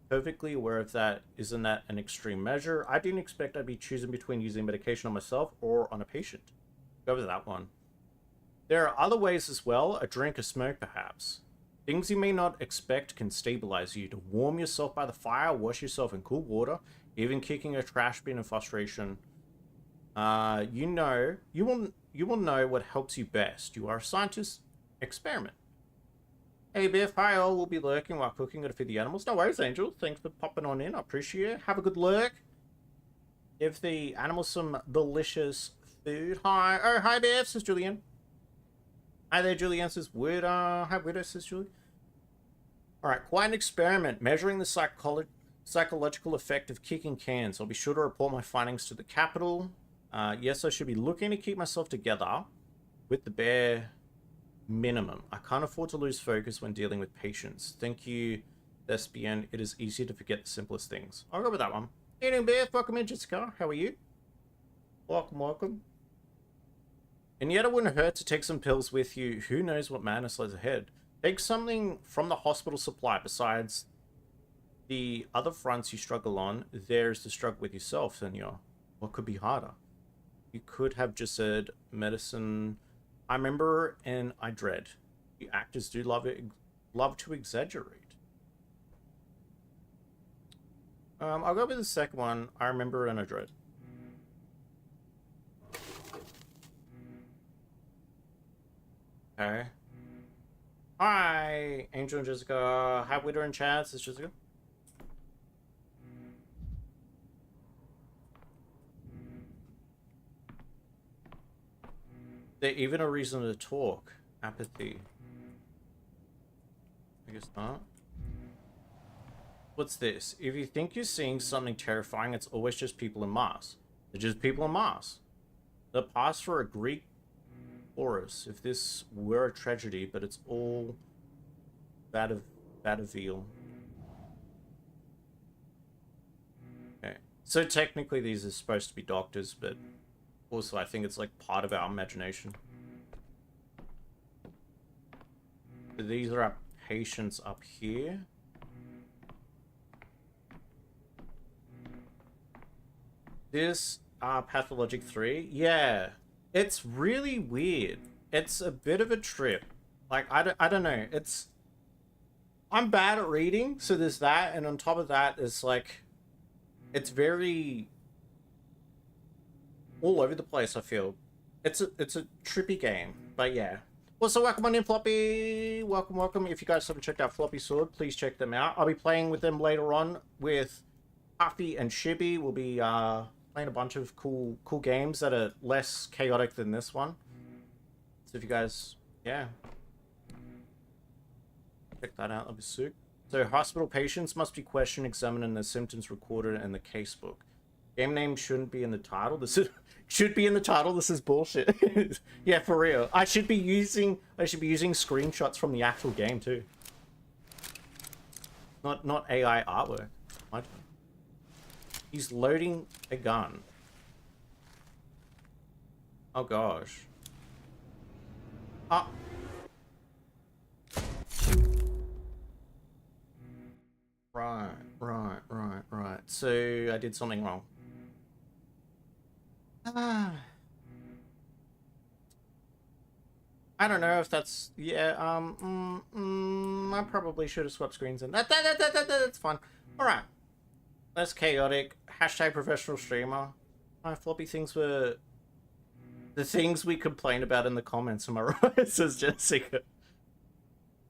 Perfectly aware of that. Isn't that an extreme measure? I didn't expect I'd be choosing between using medication on myself or on a patient. Go with that one. There are other ways as well. A drink, a smoke, perhaps. Things you may not expect can stabilize you. To warm yourself by the fire, wash yourself in cool water, even kicking a trash bin in frustration. You will know what helps you best. You are a scientist. Experiment. Hey Biff, hi all. We'll be lurking while cooking to feed the animals. No worries, Angel. Thanks for popping on in. I appreciate it. Have a good lurk. Give the animals some delicious food. Hi. Oh, hi Biff, says Julian. Hi there, Julian, says Widow. Hi, Widow, says Julie. Alright, quite an experiment. Measuring the psychological effect of kicking cans. I'll be sure to report my findings to the capital. Yes, I should be looking to keep myself together with the bare minimum. I can't afford to lose focus when dealing with patients. Thank you, Thespian. It is easy to forget the simplest things. I'll go with that one. Eating Biff, welcome in, Jessica. How are you? Welcome, welcome. And yet it wouldn't hurt to take some pills with you. Who knows what madness lies ahead. Take something from the hospital supply. Besides the other fronts you struggle on, there's the struggle with yourself, senor. What could be harder? You could have just said medicine. I remember and I dread. The actors do love to exaggerate. I'll go with the second one. I remember and I dread. Okay. Hi, Angel and Jessica. Hi, Widow and Chad. This is Jessica. There even a reason to talk. Apathy. I guess not. What's this? If you think you're seeing something terrifying, it's always just people in masks. They're just people in masks. They're passed for a Greek chorus. If this were a tragedy, but it's all Vadavel. Okay. So technically these are supposed to be doctors, but also I think it's like part of our imagination. So these are our patients up here. This Pathologic 3. Yeah. It's really weird. It's a bit of a trip. Like, I don't know. I'm bad at reading, so there's that, and on top of that, it's like, it's very all over the place, I feel. It's a trippy game, but yeah. Also, welcome on in, Floppy. Welcome, welcome. If you guys haven't checked out Floppy Sword, please check them out. I'll be playing with them later on with Puffy and Shibby. We'll be playing a bunch of cool games that are less chaotic than this one. So if you guys, yeah, check that out, that'll be sick. So hospital patients must be questioned, examined, and their symptoms recorded in the casebook. Game name shouldn't be in the title. This is should be in the title. This is bullshit. Yeah, for real. I should be using screenshots from the actual game too. Not AI artwork. What? He's loading a gun. Oh gosh. Ah. Right. So I did something wrong. I don't know if that's, yeah, I probably should have swapped screens in. That's fine. Alright. Less chaotic. Hashtag professional streamer. My floppy things were The things we complain about in the comments, am I right? Says Jessica.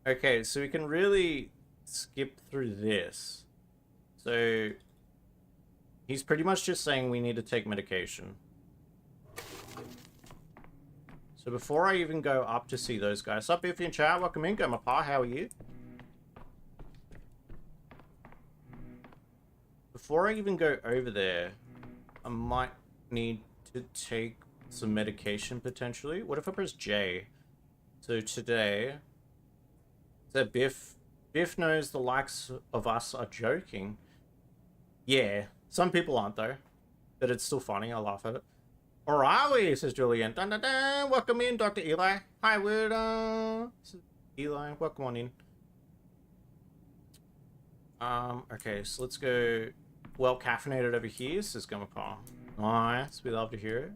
Okay, so we can really skip through this. So he's pretty much just saying we need to take medication. So before I even go up to see those guys, sup Biffy and chat, welcome in, go my pa, how are you? Before I even go over there, I might need to take some medication potentially. What if I press J? So today, so Biff knows the likes of us are joking. Yeah, some people aren't though, but it's still funny. I laugh at it. Or are we? Says Julian. Dun, dun, dun. Welcome in, Dr. Eli. Hi, weirdo. Eli, welcome on in. Okay, so let's go. Well caffeinated over here, says Gumapa. Nice, we love to hear it.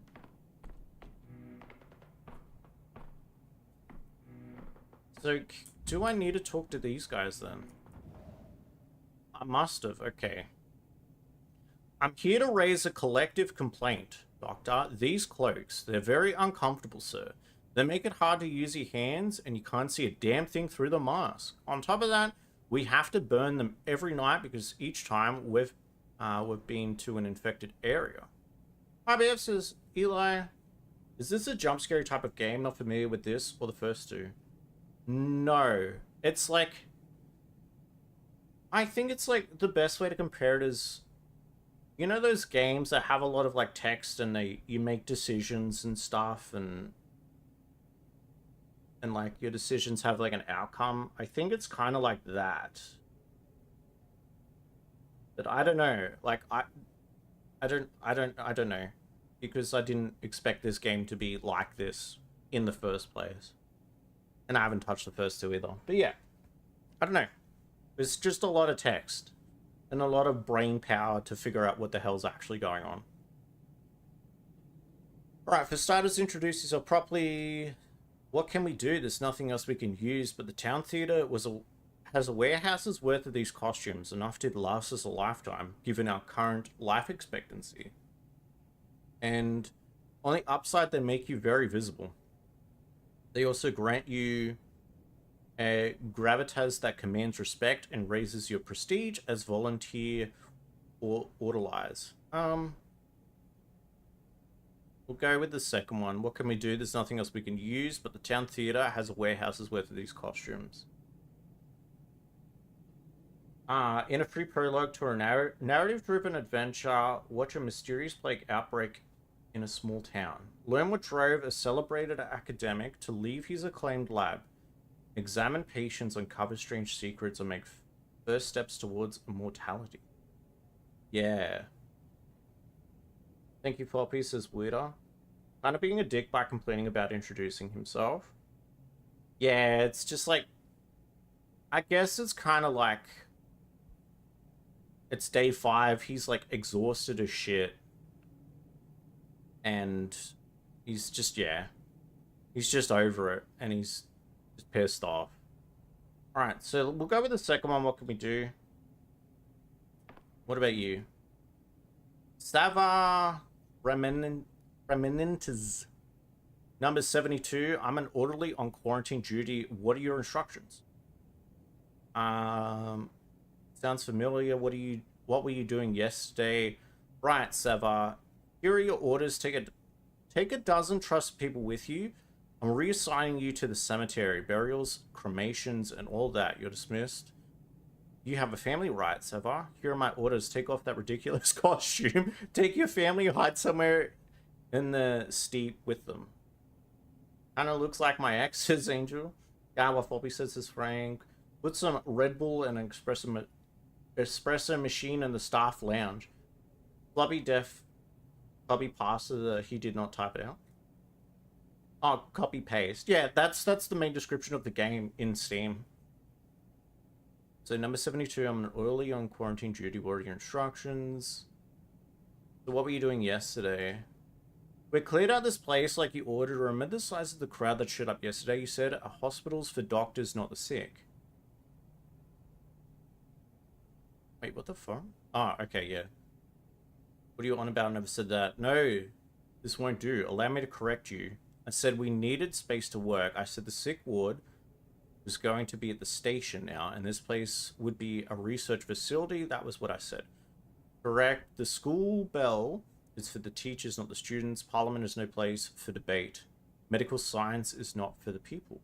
So, do I need to talk to these guys then? I must have, okay. I'm here to raise a collective complaint, Doctor. These cloaks, they're very uncomfortable, sir. They make it hard to use your hands, and you can't see a damn thing through the mask. On top of that, we have to burn them every night because each time we've been to an infected area. IBF says, Eli, is this a jump scary type of game? Not familiar with this or the first two. No, it's like, I think it's like the best way to compare it is, you know those games that have a lot of like text and you make decisions and stuff and like your decisions have like an outcome. I think it's kind of like that. But I don't know, like I don't know, because I didn't expect this game to be like this in the first place. And I haven't touched the first two either. But yeah, I don't know. There's just a lot of text and a lot of brain power to figure out what the hell's actually going on. Alright, for starters, introduce yourself properly. What can we do? There's nothing else we can use, but the town theater has a warehouse's worth of these costumes, enough to last us a lifetime, given our current life expectancy. And on the upside, they make you very visible. They also grant you a gravitas that commands respect and raises your prestige as volunteer or orderlies. We'll go with the second one. What can we do? There's nothing else we can use, but the town theater has a warehouse's worth of these costumes. In a free prologue to a narrative-driven adventure, watch a mysterious plague outbreak in a small town. Learn what drove a celebrated academic to leave his acclaimed lab. Examine patients, uncover strange secrets, and make first steps towards immortality. Yeah. Thank you, Floppy, says Weirder. Kind of being a dick by complaining about introducing himself. Yeah, it's just like, I guess it's kind of like, it's day 5, he's like exhausted as shit. And he's just, yeah. He's just over it, and he's just pissed off. Alright, so we'll go with the second one. What can we do? What about you? Sava Reminentes. Number 72. I'm an orderly on quarantine duty. What are your instructions? Sounds familiar. What were you doing yesterday? Right, Sava. Here are your orders. Take a dozen trusted people with you. I'm reassigning you to the cemetery. Burials, cremations, and all that. You're dismissed. You have a family, right, Sava? Here are my orders. Take off that ridiculous costume. Take your family, hide somewhere in the steep with them. Kinda looks like my ex, says Angel. Yeah, what Floppy says is Frank. Put some Red Bull and an espresso machine in the staff lounge. Floppy pasta, he did not type it out. Oh, copy paste. Yeah, that's the main description of the game in Steam. So number 72, I'm early on quarantine duty. What are your instructions? So what were you doing yesterday? We cleared out this place like you ordered. Remember the size of the crowd that showed up yesterday? You said a hospital's for doctors, not the sick. Wait, what the fuck? Oh, okay, yeah. What are you on about? I never said that. No. This won't do. Allow me to correct you. I said we needed space to work. I said the sick ward was going to be at the station now, and this place would be a research facility. That was what I said. Correct. The school bell is for the teachers, not the students. Parliament is no place for debate. Medical science is not for the people.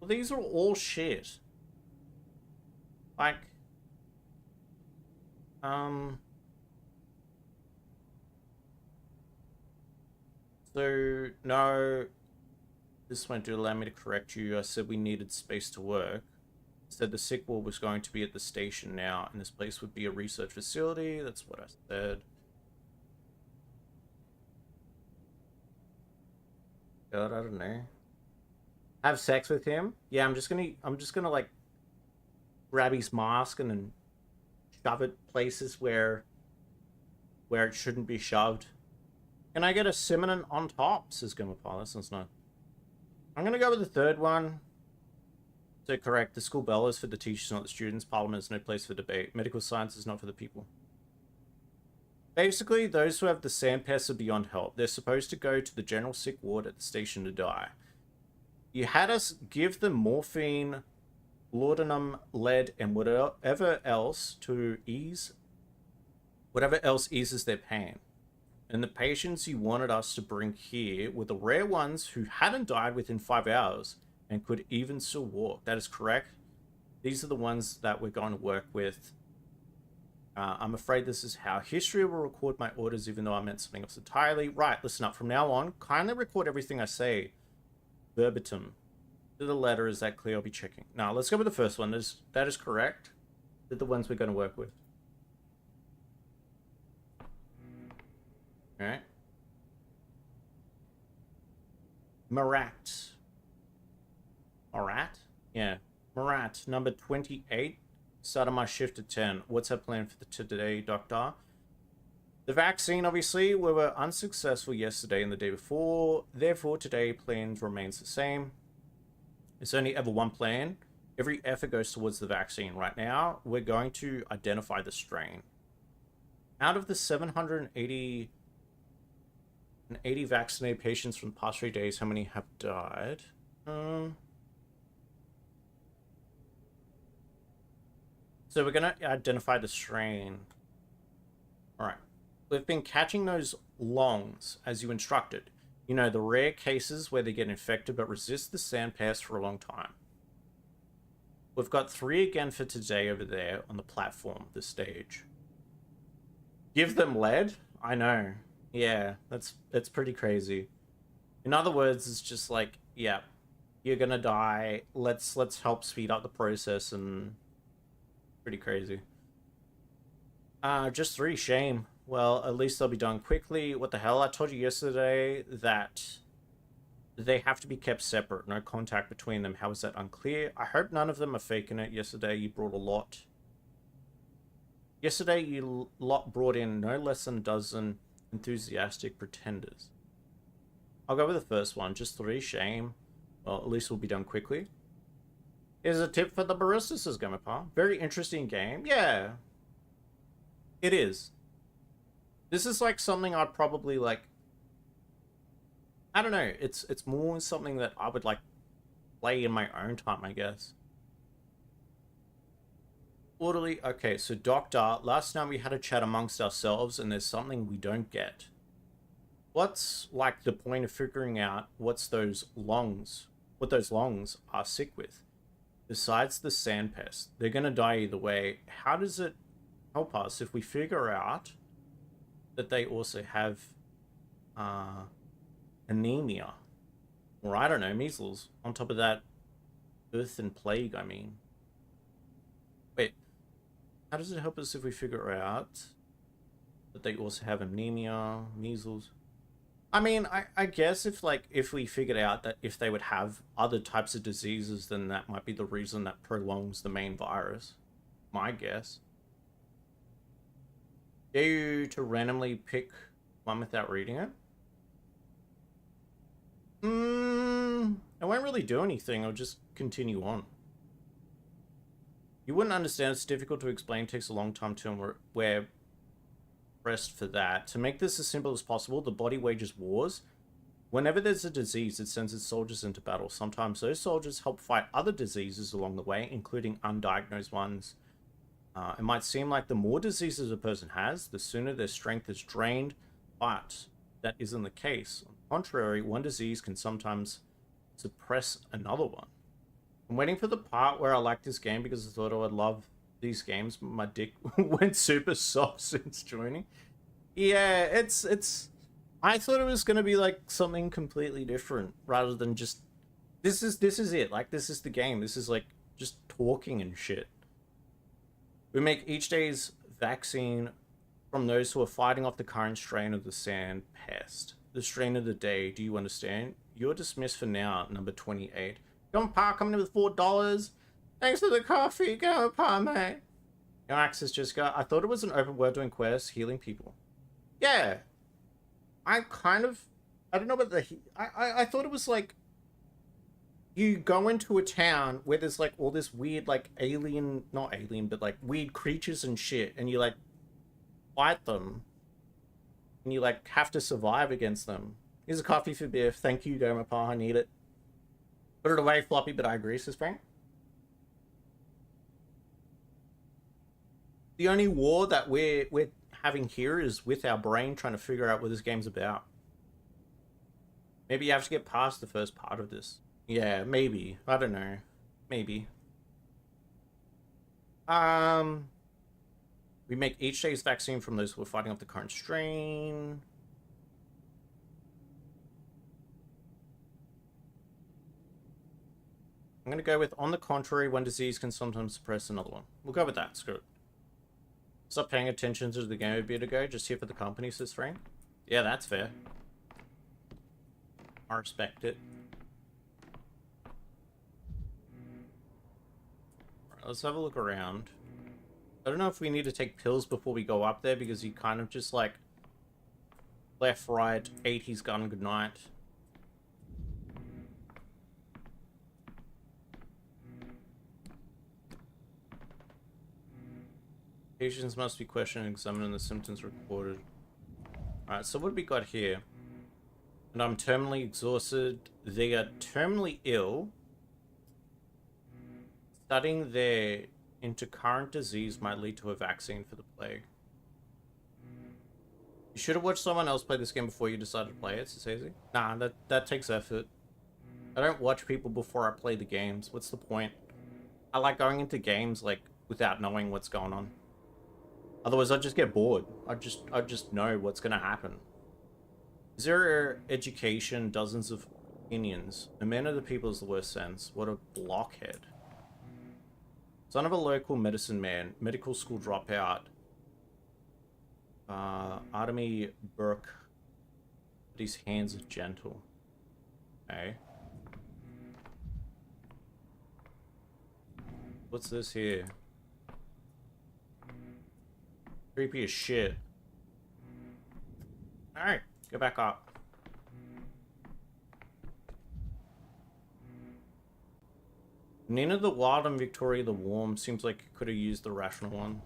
Well, these are all shit. Like, so, no, this won't do. Allow me to correct you. I said we needed space to work. I said the sick ward was going to be at the station now, and this place would be a research facility. That's what I said. God, I don't know. Have sex with him? Yeah, I'm just gonna like grab his mask and then shove it places where it shouldn't be shoved. Can I get a Simonin on top? Says Gumapal. That sounds nice. I'm gonna go with the third one. So correct, the school bell is for the teachers, not the students. Parliament is no place for debate. Medical science is not for the people. Basically, those who have the sandpass are beyond help. They're supposed to go to the general sick ward at the station to die. You had us give them morphine, laudanum, lead, and whatever else eases their pain. And the patients you wanted us to bring here were the rare ones who hadn't died within 5 hours and could even still walk. That is correct. These are the ones that we're going to work with. I'm afraid this is how history will record my orders, even though I meant something else entirely. Right, listen up. From now on, kindly record everything I say verbatim to the letter. Is that clear? I'll be checking. Now, let's go with the first one. That is correct. They're the ones we're going to work with. All right. Marat. Yeah. Marat, number 28. Started my shift at 10. What's our plan for today, Doctor? The vaccine, obviously, we were unsuccessful yesterday and the day before. Therefore, today plans remains the same. It's only ever one plan. Every effort goes towards the vaccine. Right now, we're going to identify the strain. Out of the 780 vaccinated patients from the past 3 days, how many have died? So we're going to identify the strain. All right. We've been catching those longs as you instructed. You know, the rare cases where they get infected but resist the sandpass for a long time. We've got 3 again for today over there on the platform, the stage. Give them lead? I know. Yeah, that's pretty crazy. In other words, it's just like, yeah, you're gonna die. Let's help speed up the process, and pretty crazy. Just 3, shame. Well, at least they'll be done quickly. What the hell? I told you yesterday that they have to be kept separate. No contact between them. How is that unclear? I hope none of them are faking it. Yesterday you brought a lot. Yesterday you lot brought in no less than a dozen enthusiastic pretenders. I'll go with the first one. Just 3, shame. Well, at least we'll be done quickly. Here's a tip for the baristas, says Gamapa. Very interesting game. Yeah. It is. This is like something I'd probably like... I don't know. It's more something that I would like play in my own time, I guess. Orderly. Okay, so Doctor, last night we had a chat amongst ourselves and there's something we don't get. What's like the point of figuring out what those longs are sick with? Besides the sandpest, they're going to die either way. How does it help us if we figure out that they also have anemia? Or I don't know, measles. On top of that, earth and plague, I mean. Wait, how does it help us if we figure out that they also have anemia, measles? I mean, I guess if we figured out that if they would have other types of diseases, then that might be the reason that prolongs the main virus. My guess. Dare you to randomly pick one without reading it? I won't really do anything. I'll just continue on. You wouldn't understand. It's difficult to explain. It takes a long time to where pressed for that. To make this as simple as possible, the body wages wars. Whenever there's a disease, it sends its soldiers into battle. Sometimes those soldiers help fight other diseases along the way, including undiagnosed ones. It might seem like the more diseases a person has, the sooner their strength is drained, but that isn't the case. On the contrary, one disease can sometimes suppress another one. I'm waiting for the part where I like this game because I thought I would love these games. My dick went super soft since joining. Yeah, it's... I thought it was going to be like something completely different rather than just... This is it. Like, this is the game. This is like just talking and shit. We make each day's vaccine from those who are fighting off the current strain of the sand pest. The strain of the day, do you understand? You're dismissed for now, number 28. Go Park coming in with $4. Thanks for the coffee, go Park, mate. Your access just got... I thought it was an open world doing quests, healing people. Yeah. I kind of... I don't know about the... I thought it was like... You go into a town where there's like all this weird like alien, not alien, but like weird creatures and shit, and you like fight them, and you like have to survive against them. Here's a coffee for Biff. Thank you, Gomapa. I need it. Put it away, Floppy, but I agree, says Frank. The only war that we're having here is with our brain trying to figure out what this game's about. Maybe you have to get past the first part of this. Yeah, maybe. I don't know. Maybe. We make each day's vaccine from those who are fighting off the current strain. I'm going to go with, on the contrary, one disease can sometimes suppress another one. We'll go with that. Screw it. Stop paying attention to the game a bit ago. Just here for the company, says Frank. Yeah, that's fair. I respect it. Let's have a look around. I don't know if we need to take pills before we go up there because you kind of just like left, right, 80s gun, good night. Patients must be questioned and examined and the symptoms recorded. Alright, so what have we got here? And I'm terminally exhausted. They are terminally ill. Studying their intercurrent disease might lead to a vaccine for the plague. You should have watched someone else play this game before you decided to play it, says Hazy. Nah, that takes effort. I don't watch people before I play the games. What's the point? I like going into games like without knowing what's going on. Otherwise I'd just get bored. I just know what's gonna happen. Zero education, dozens of opinions. A man of the people is the worst sense. What a blockhead. Son of a local medicine man, medical school dropout. Artemy Burke. But his hands are gentle. Okay. What's this here? Creepy as shit. Alright, go back up. Nina the Wild and Victoria the Warm seems like you could have used the rational one.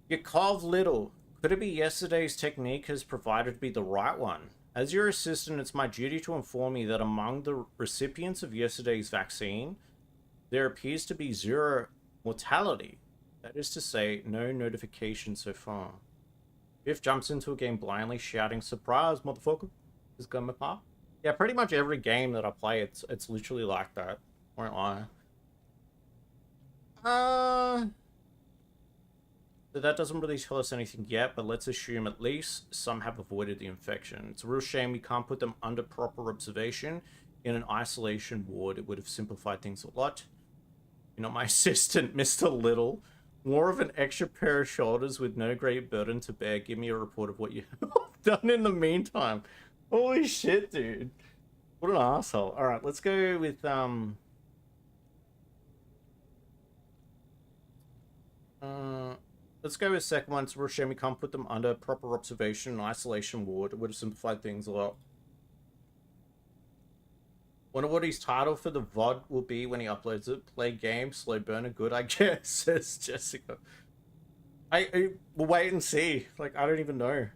Yakov Little. Could it be yesterday's technique has provided to be the right one? As your assistant, it's my duty to inform you that among the recipients of yesterday's vaccine, there appears to be zero mortality. That is to say, no notification so far. Biff jumps into a game blindly shouting, "Surprise, motherfucker!" Is Gumma Pop. Yeah, pretty much every game that I play, it's literally like that. Won't lie. So that doesn't really tell us anything yet, but let's assume at least some have avoided the infection. It's a real shame we can't put them under proper observation in an isolation ward. It would have simplified things a lot. You're not my assistant, Mr. Little. More of an extra pair of shoulders with no great burden to bear. Give me a report of what you have done in the meantime. Holy shit, dude. What an asshole. Alright, let's go with, let's go with second one. So we're shame we can't put them under proper observation and isolation ward. It would have simplified things a lot. Wonder what his title for the VOD will be when he uploads it. Play game, slow burner, good, I guess, says Jessica. We'll wait and see. Like, I don't even know.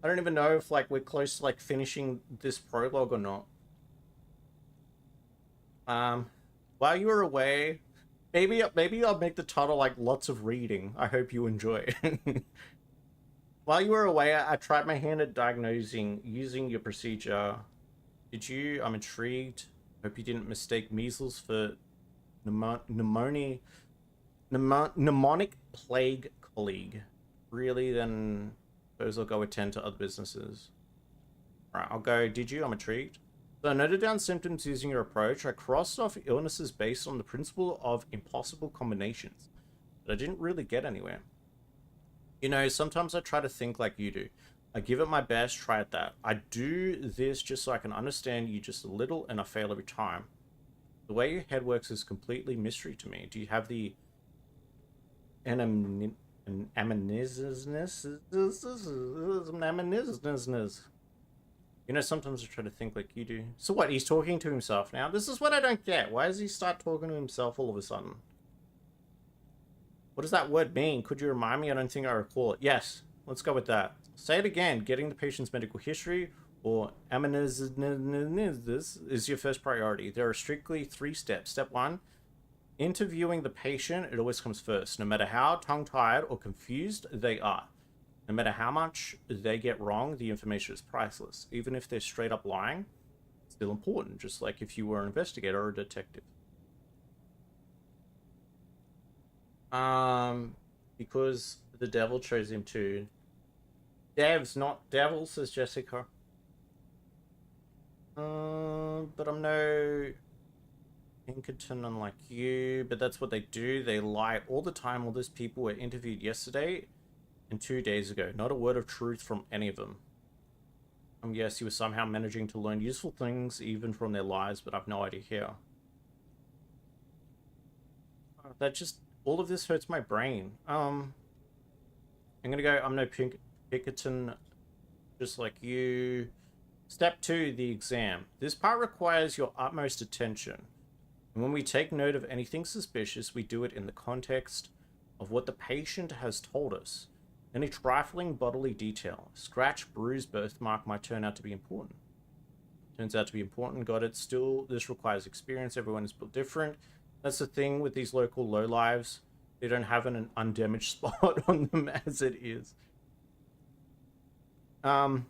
I don't even know if like we're close to like finishing this prologue or not. While you were away, maybe I'll make the title like lots of reading. I hope you enjoy. While you were away, I tried my hand at diagnosing using your procedure. Did you? I'm intrigued. Hope you didn't mistake measles for pneumonia. Mnemonic plague colleague. Really? Then suppose I'll go attend to other businesses. Alright, I'll go. Did you? I'm intrigued. So I noted down symptoms using your approach. I crossed off illnesses based on the principle of impossible combinations. But I didn't really get anywhere. You know, sometimes I try to think like you do. I give it my best, try at that. I do this just so I can understand you just a little, and I fail every time. The way your head works is completely mystery to me. Do you have the amnesia? You know, sometimes I try to think like you do. So what, he's talking to himself now? This is what I don't get. Why does he start talking to himself all of a sudden? What does that word mean? Could you remind me? I don't think I recall it. Yes, let's go with that. Say it again. Getting the patient's medical history or amnesia is your first priority. There are strictly 3 steps. Step 1, interviewing the patient. It always comes first, no matter how tongue-tied or confused they are. No matter how much they get wrong, the information is priceless. Even if they're straight up lying, it's still important, just like if you were an investigator or a detective. Because the devil chose him to. Devs, not devil, says Jessica. But I'm no Pinkerton unlike you, but that's what they do. They lie all the time. All those people were interviewed yesterday and 2 days ago. Not a word of truth from any of them. Yes, he was somehow managing to learn useful things even from their lies, but I've no idea how. That just, all of this hurts my brain. I'm gonna go, I'm no Pinkerton, just like you. Step 2, the exam. This part requires your utmost attention. And when we take note of anything suspicious, we do it in the context of what the patient has told us. Any trifling bodily detail, scratch, bruise, birthmark might turn out to be important. Turns out to be important, got it. Still, this requires experience. Everyone is built different. That's the thing with these local lowlives. They don't have an undamaged spot on them as it is. I'll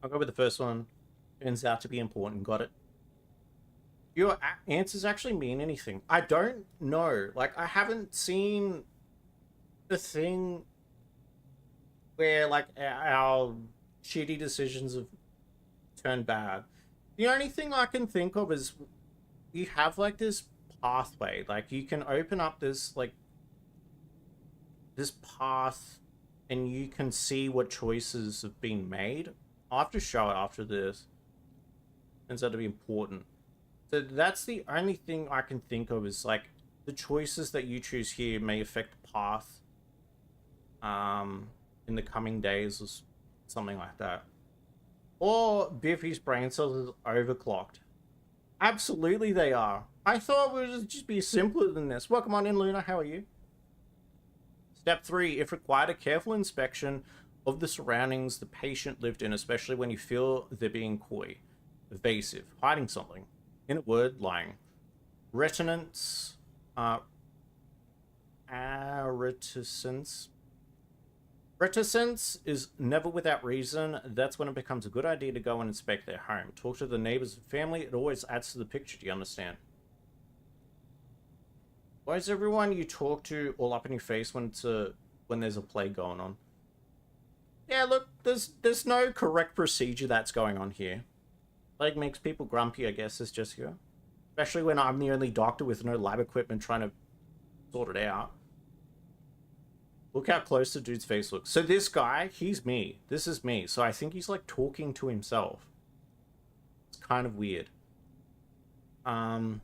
go with the first one. Turns out to be important, got it. Your answers actually mean anything? I don't know. Like, I haven't seen the thing where like our shitty decisions have turned bad. The only thing I can think of is you have like this pathway, like you can open up this like this path and you can see what choices have been made. I'll have to show it after this. Turns out to be important. So that's the only thing I can think of is like the choices that you choose here may affect the path in the coming days or something like that. Or Biffy's brain cells is overclocked. Absolutely they are. I thought it would just be simpler than this. Welcome on in, Luna. How are you? Step 3. If required, a careful inspection of the surroundings the patient lived in, especially when you feel they're being coy, evasive, hiding something. In a word, lying. Reticence, reticence. Reticence is never without reason. That's when it becomes a good idea to go and inspect their home. Talk to the neighbors and family. It always adds to the picture. Do you understand? Why is everyone you talk to all up in your face when there's a plague going on? Yeah, look, there's no correct procedure that's going on here. Plague makes people grumpy, I guess, is just here. Especially when I'm the only doctor with no lab equipment trying to sort it out. Look how close the dude's face looks. So this guy, he's me. This is me. So I think he's like talking to himself. It's kind of weird. So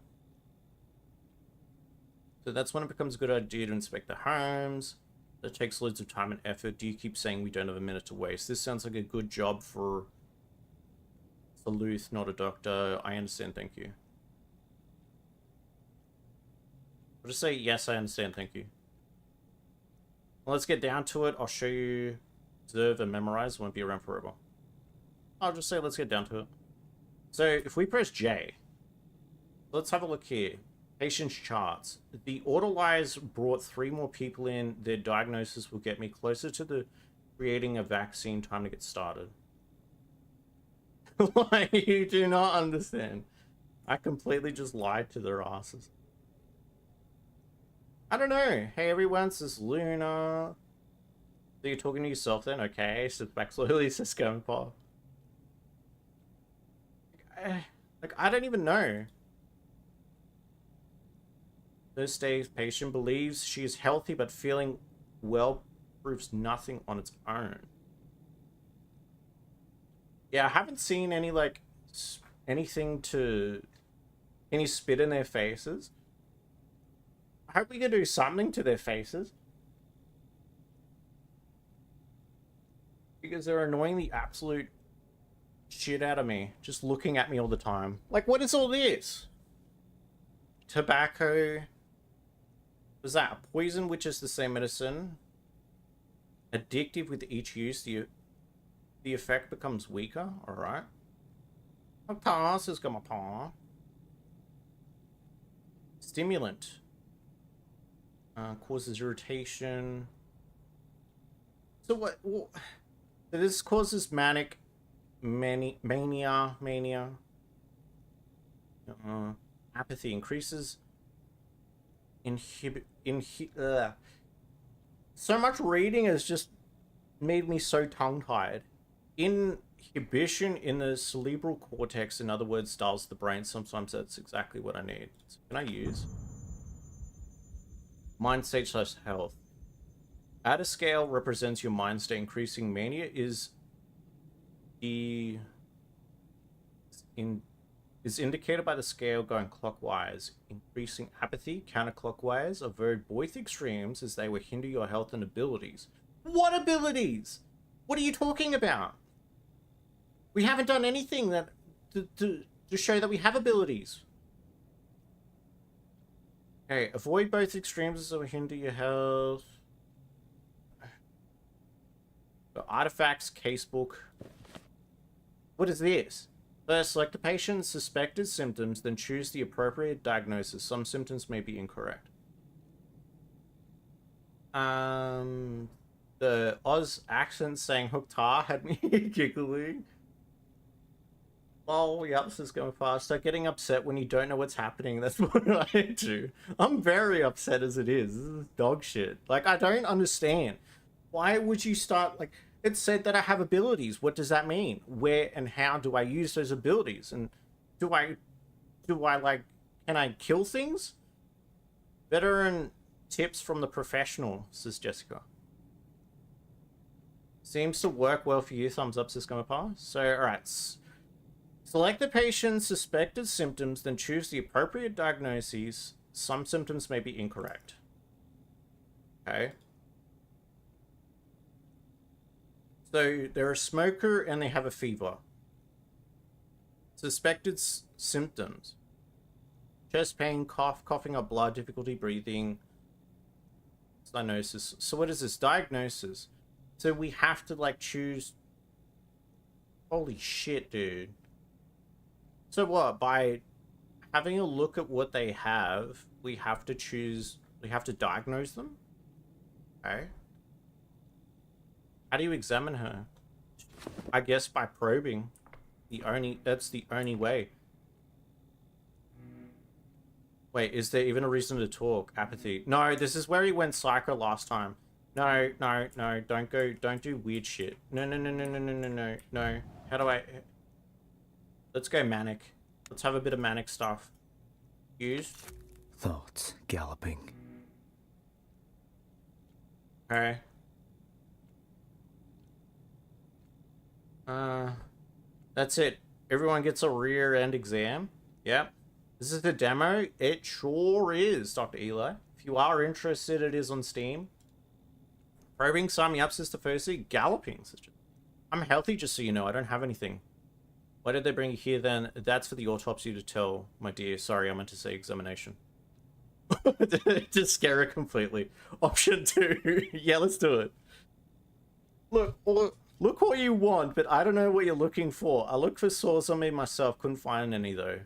that's when it becomes a good idea to inspect the homes. That takes loads of time and effort. Do you keep saying we don't have a minute to waste? This sounds like a good job for Luth, not a doctor. I understand, thank you. I'll just say yes, I understand, thank you. Let's get down to it. I'll show you. Observe and memorize. Won't be around forever. I'll just say let's get down to it. So if we press J, let's have a look here. Patient's charts. The autolyze brought 3 more people in. Their diagnosis will get me closer to the creating a vaccine. Time to get started. Like, you do not understand. I completely just lied to their asses. I don't know. Hey everyone, this is Luna. So you're talking to yourself then? Okay, sit back slowly, says Scumpa. Like, I don't even know. This day's patient believes she is healthy, but feeling well proves nothing on its own. Yeah, I haven't seen any, like, anything to... any spit in their faces. I hope we can do something to their faces. Because they're annoying the absolute shit out of me. Just looking at me all the time. Like, what is all this? Tobacco. Was that a poison, which is the same medicine? Addictive with each use. The effect becomes weaker. Alright. Pass is gonna pass. Stimulant. Causes irritation. So what? So this causes manic mania. Apathy increases. So much reading has just made me so tongue-tied. Inhibition in the cerebral cortex, in other words, dulls the brain. Sometimes that's exactly what I need. So can I use mind state / health? At a scale represents your mind state. Increasing mania is indicated by the scale going clockwise. Increasing apathy counterclockwise. Avoid both extremes as they will hinder your health and abilities. What abilities? What are you talking about? We haven't done anything that to show that we have abilities. Okay, avoid both extremes as they will hinder your health. The artifacts casebook. What is this? First, select the patient's suspected symptoms, then choose the appropriate diagnosis. Some symptoms may be incorrect. The Oz accent saying Huktar had me giggling. Oh, the ups is going fast. Start getting upset when you don't know what's happening. That's what I do. I'm very upset as it is. This is dog shit. Like, I don't understand. Why would you start, like... It said that I have abilities. What does that mean? Where and how do I use those abilities? And do I like, can I kill things? Veteran tips from the professional, says Jessica. Seems to work well for you. Thumbs up, says Gomapa. So, alright. Select the patient's suspected symptoms, then choose the appropriate diagnoses. Some symptoms may be incorrect. Okay. So they're a smoker and they have a fever. Suspected symptoms. Chest pain, cough, coughing up blood, difficulty breathing. Cyanosis. So what is this? Diagnosis. So we have to like choose... Holy shit, dude. So what? By having a look at what they have, we have to choose... We have to diagnose them? Okay. How do you examine her? I guess by probing. That's the only way. Wait, is there even a reason to talk? Apathy. No, this is where he went psycho last time. No, don't do weird shit. No. How do I... Let's go manic. Let's have a bit of manic stuff. Use. Thoughts galloping. Okay. That's it. Everyone gets a rear end exam. Yep. This is the demo. It sure is, Dr. Eli. If you are interested, it is on Steam. Probing, sign me up, Sister Percy. Galloping, sister. I'm healthy, just so you know. I don't have anything. Why did they bring you here then? That's for the autopsy to tell, my dear. Sorry, I meant to say examination. Just scare her completely. Option 2. Yeah, let's do it. Look what you want, but I don't know what you're looking for. I looked for sores on me myself, couldn't find any though.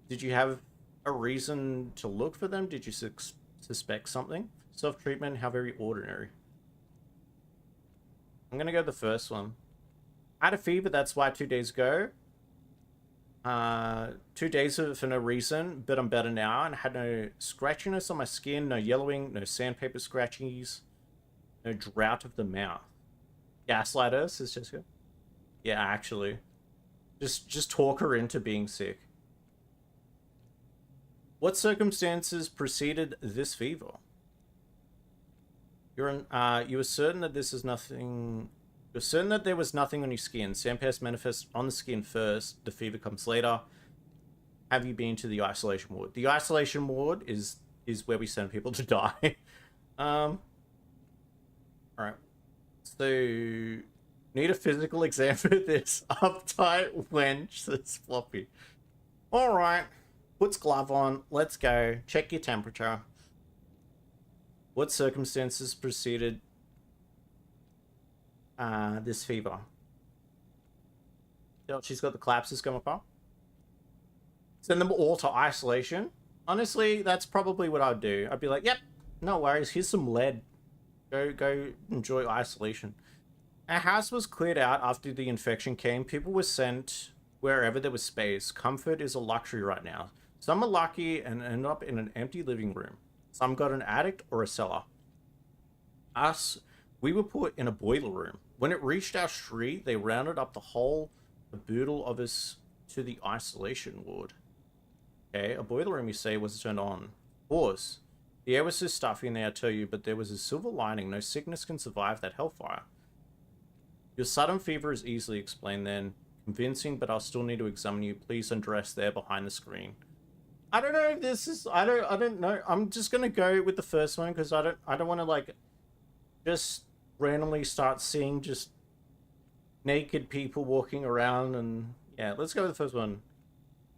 Did you have a reason to look for them? Did you suspect something? Self-treatment, how very ordinary. I'm gonna go the first one. I had a fever, that's why 2 days ago. 2 days for no reason, but I'm better now, and I had no scratchiness on my skin, no yellowing, no sandpaper scratchies, no drought of the mouth. Gaslight us, says Jessica. Yeah, actually. Just talk her into being sick. What circumstances preceded this fever? You were certain that this is nothing. You're certain that there was nothing on your skin. Sandpaper manifests on the skin first. The fever comes later. Have you been to the isolation ward? The isolation ward is where we send people to die. All right. So need a physical exam for this uptight wench. Says Floppy. All right. Puts glove on. Let's go. Check your temperature. What circumstances preceded this fever? She's got the collapses come up. Send them all to isolation. Honestly, that's probably what I'd do. I'd be like, yep, no worries. Here's some lead. Go enjoy isolation. Our house was cleared out after the infection came. People were sent wherever there was space. Comfort is a luxury right now. Some are lucky and end up in an empty living room. Some got an attic or a cellar. Us, we were put in a boiler room. When it reached our street, they rounded up the whole caboodle of us to the isolation ward. Okay, a boiler room, you say, was turned on. Of course. The air was so stuffy in there, I tell you, but there was a silver lining. No sickness can survive that hellfire. Your sudden fever is easily explained then. Convincing, but I'll still need to examine you. Please undress there behind the screen. I don't know if this is... I don't know. I'm just gonna go with the first one because I don't want to, like, just randomly start seeing just naked people walking around and... Yeah, let's go with the first one.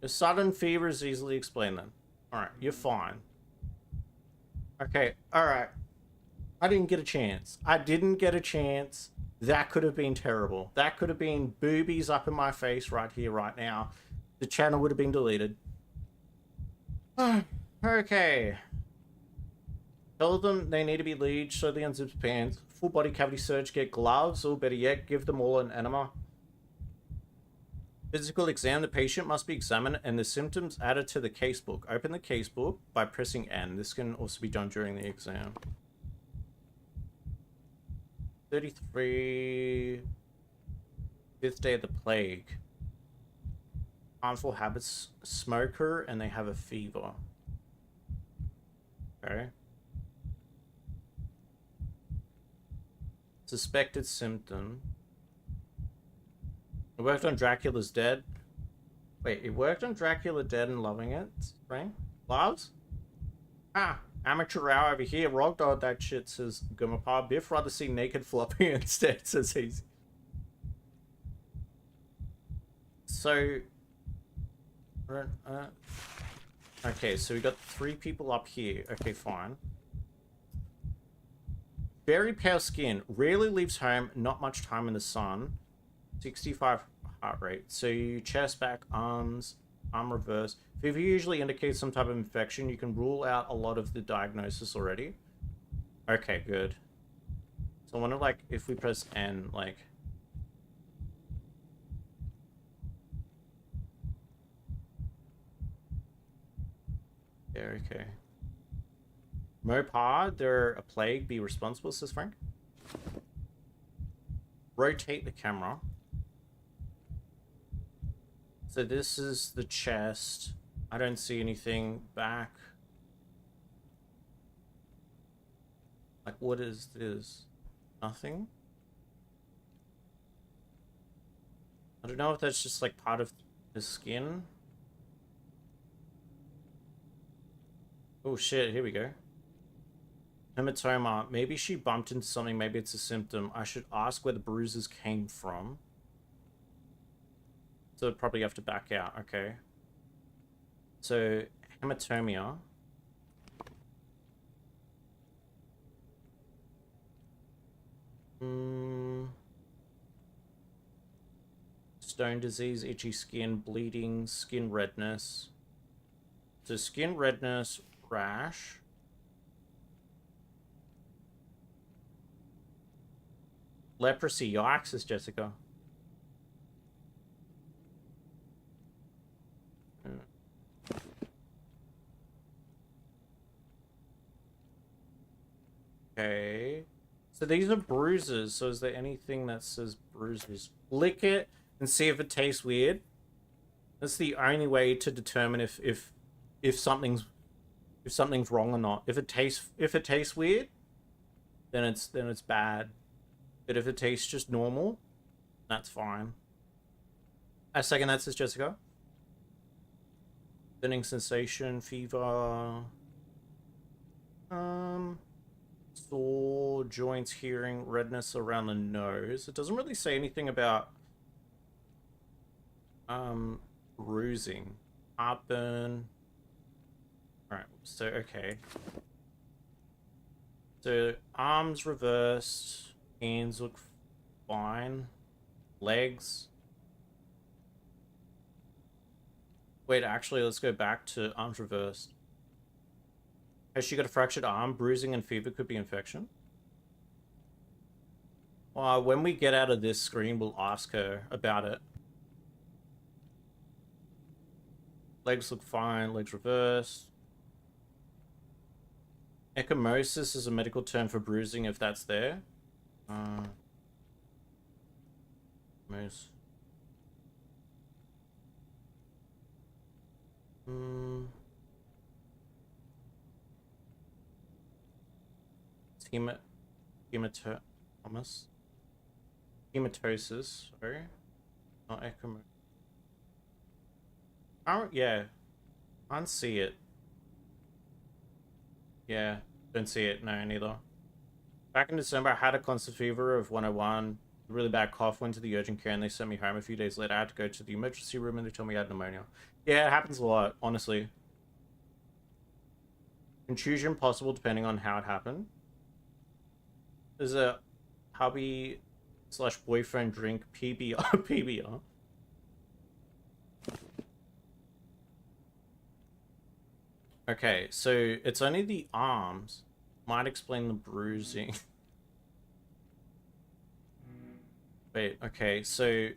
The sudden fever is easily explained then. Alright, you're fine. Okay, alright. I didn't get a chance. I didn't get a chance. That could have been terrible. That could have been boobies up in my face right here, right now. The channel would have been deleted. Okay. Tell them they need to be lead, so they unzip pants. Full body cavity search, get gloves, or better yet, give them all an enema. Physical exam, the patient must be examined and the symptoms added to the casebook. Open the casebook by pressing N. This can also be done during the exam. 33... 5th day of the plague. Harmful habits, smoker, and they have a fever. Okay. Suspected symptom. It worked on Dracula's Dead. Wait, it worked on Dracula Dead and loving it? Spring? Gloves? Ah, amateur hour over here. Rock dog that shit, says Gumapa. Biff rather see naked Floppy instead, says he's. So... okay, so we got 3 people up here. Okay, fine. Very pale skin. Rarely leaves home. Not much time in the sun. 65 heart rate. So you chest, back, arms, arm reverse. Fever usually indicates some type of infection. You can rule out a lot of the diagnosis already. Okay, good. So I wonder, like, if we press N, like... Yeah, okay. Mopar, they're a plague. Be responsible, says Frank. Rotate the camera. So this is the chest. I don't see anything back. Like, what is this? Nothing? I don't know if that's just, like, part of the skin. Oh shit, here we go. Hematoma. Maybe she bumped into something, maybe it's a symptom. I should ask where the bruises came from. So I'd probably have to back out, okay. So, Hematomia. Stone disease, itchy skin, bleeding, skin redness. So skin redness, rash. Leprosy, your axis, Jessica. Okay. So these are bruises. So is there anything that says bruises? Lick it and see if it tastes weird. That's the only way to determine if something's wrong or not. If it tastes weird, then it's bad. But if it tastes just normal, that's fine. A second, that says Jessica. Burning sensation, fever. Sore, joints, hearing, redness around the nose. It doesn't really say anything about bruising. Heartburn. Alright, so okay. So arms reversed, hands look fine. Legs. Wait, actually, let's go back to arms reversed. Has she got a fractured arm? Bruising and fever could be infection. When we get out of this screen, we'll ask her about it. Legs look fine. Legs reversed. Ecchymosis is a medical term for bruising if that's there. Moose. Hematosis, sorry. Not ecchymosis. Oh, yeah. Can't see it. Yeah, don't see it. No, neither. Back in December, I had a constant fever of 101. Really bad cough. Went to the urgent care and they sent me home. A few days later, I had to go to the emergency room and they told me I had pneumonia. Yeah, it happens a lot, honestly. Contusion possible depending on how it happened. There's a hubby / boyfriend drink PBR. PBR. Okay, so it's only the arms. Might explain the bruising. Wait, okay, so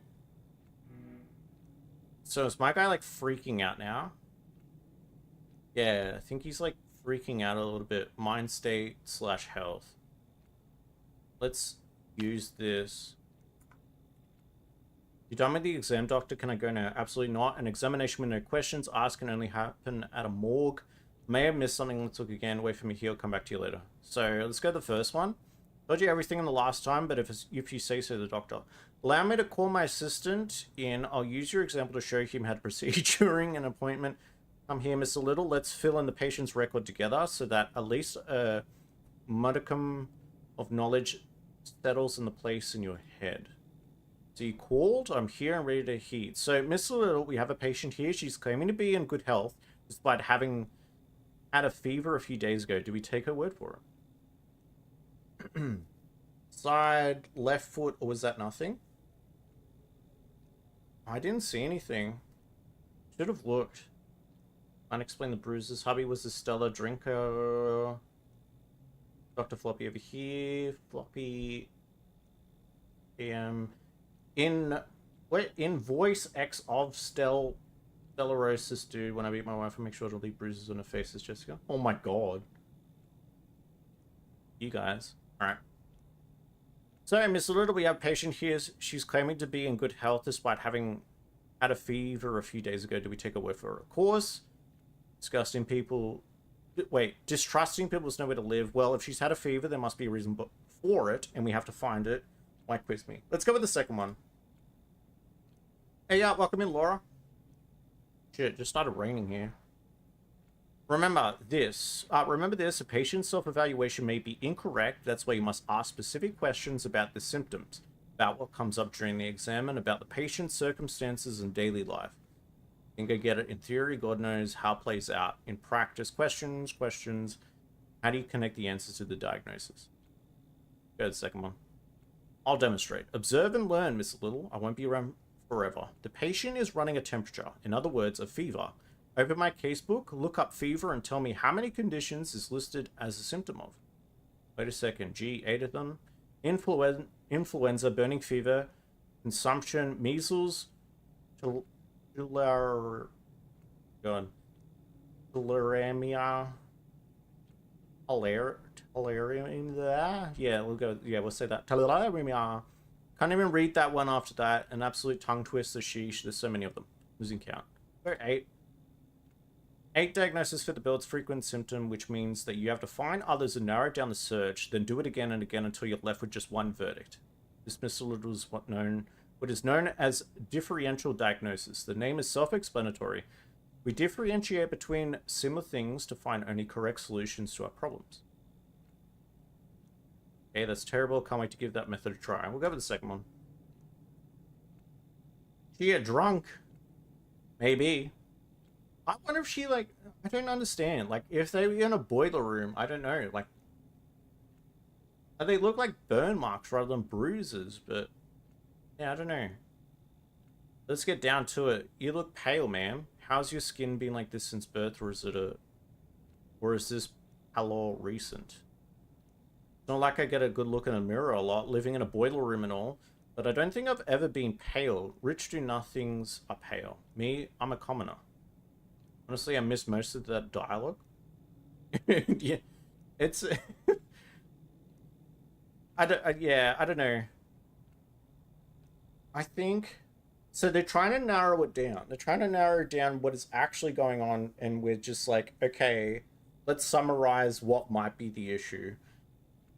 is my guy like freaking out now? Yeah, I think he's like freaking out a little bit. Mind state / health. Let's use this. You done with the exam, doctor? Can I go now? Absolutely not. An examination with no questions asked can only happen at a morgue. May have missed something. Let's look again. Wait for me here. I'll come back to you later. So let's go to the first one. Told you everything in the last time, but if you say so, the doctor. Allow me to call my assistant in. I'll use your example to show him how to proceed during an appointment. Come here, Mr. Little. Let's fill in the patient's record together so that at least a modicum of knowledge settles in the place in your head. So you called? I'm here and ready to heed. So, Mr. Little, we have a patient here. She's claiming to be in good health despite having had a fever a few days ago. Do we take her word for it? Side, left foot, or was that nothing? I didn't see anything. Should have looked. Unexplained the bruises. Hubby was a stellar drinker. Dr. Floppy over here. Floppy. In voice X of stellarosis, dude. When I beat my wife, I make sure to leave bruises on her face, says Jessica. Oh my god. You guys. Alright. So, Miss Little, we have a patient here. She's claiming to be in good health despite having had a fever a few days ago. Do we take a word for her? Of course. Disgusting people. Wait, distrusting people is nowhere to live. Well, if she's had a fever, there must be a reason for it, and we have to find it. Why quiz me? Let's go with the second one. Hey, welcome in, Laura. Shit, just started raining here. Remember this. A patient's self-evaluation may be incorrect. That's why you must ask specific questions about the symptoms, about what comes up during the exam, and about the patient's circumstances and daily life. Can go get it in theory. God knows how it plays out in practice. Questions. How do you connect the answers to the diagnosis? Go to the second one. I'll demonstrate. Observe and learn, Miss Little. I won't be around forever. The patient is running a temperature. In other words, a fever. Open my casebook, look up fever, and tell me how many conditions is listed as a symptom of. Wait a second. Gee, 8 of them. Influenza, burning fever, consumption, measles, tularemia, tularemia. Yeah, we'll go. Yeah, we'll say that. Tularemia. Can't even read that one after that. An absolute tongue twister. Sheesh. There's so many of them. Losing count. We're 8. 8 diagnoses fit the bill's frequent symptom, which means that you have to find others and narrow down the search, then do it again and again until you're left with just one verdict. Dismissal is what is known as differential diagnosis. The name is self-explanatory. We differentiate between similar things to find only correct solutions to our problems. Okay, that's terrible. Can't wait to give that method a try. We'll go with the second one. She get drunk? Maybe. I wonder if she, like, I don't understand. Like, if they were in a boiler room, I don't know. Like, they look like burn marks rather than bruises, but yeah, I don't know. Let's get down to it. You look pale, ma'am. How's your skin been like this since birth, or is this pallor recent? It's not like I get a good look in a mirror a lot, living in a boiler room and all, but I don't think I've ever been pale. Rich do nothings are pale. Me, I'm a commoner. Honestly, I missed most of that dialogue. Yeah, it's... I don't know. I think... So they're trying to narrow it down. They're trying to narrow down what is actually going on, and we're just like, okay, let's summarize what might be the issue.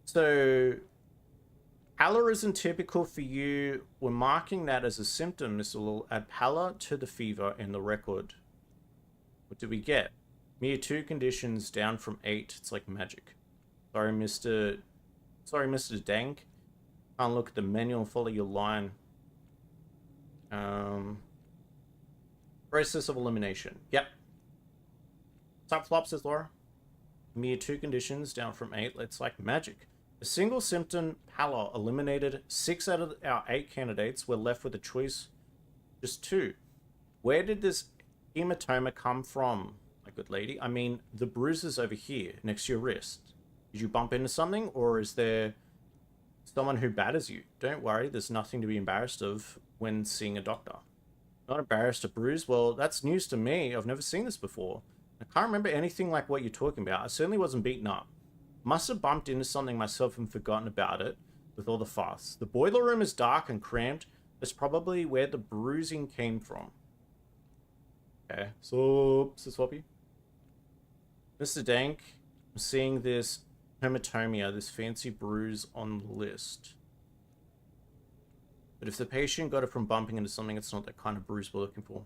So, pallor isn't typical for you. We're marking that as a symptom, Mr. Little. Add pallor to the fever in the record. What did we get? Mere 2 conditions down from 8. It's like magic. Sorry, Mr. Dank. Can't look at the manual and follow your line. Process of elimination. Yep. Top flop, says Laura. Mere 2 conditions down from 8. It's like magic. A single symptom, pallor, eliminated 6 out of our 8 candidates. We're left with a choice, just 2. Where did this hematoma come from, my good lady? I mean, the bruises over here, next to your wrist. Did you bump into something, or is there someone who batters you? Don't worry, there's nothing to be embarrassed of when seeing a doctor. Not embarrassed, a bruise? Well, that's news to me. I've never seen this before. I can't remember anything like what you're talking about. I certainly wasn't beaten up. Must have bumped into something myself and forgotten about it with all the fuss. The boiler room is dark and cramped. That's probably where the bruising came from. Okay, so, Swappy. Mr. Dank, I'm seeing this hematomia, this fancy bruise on the list. But if the patient got it from bumping into something, it's not that kind of bruise we're looking for.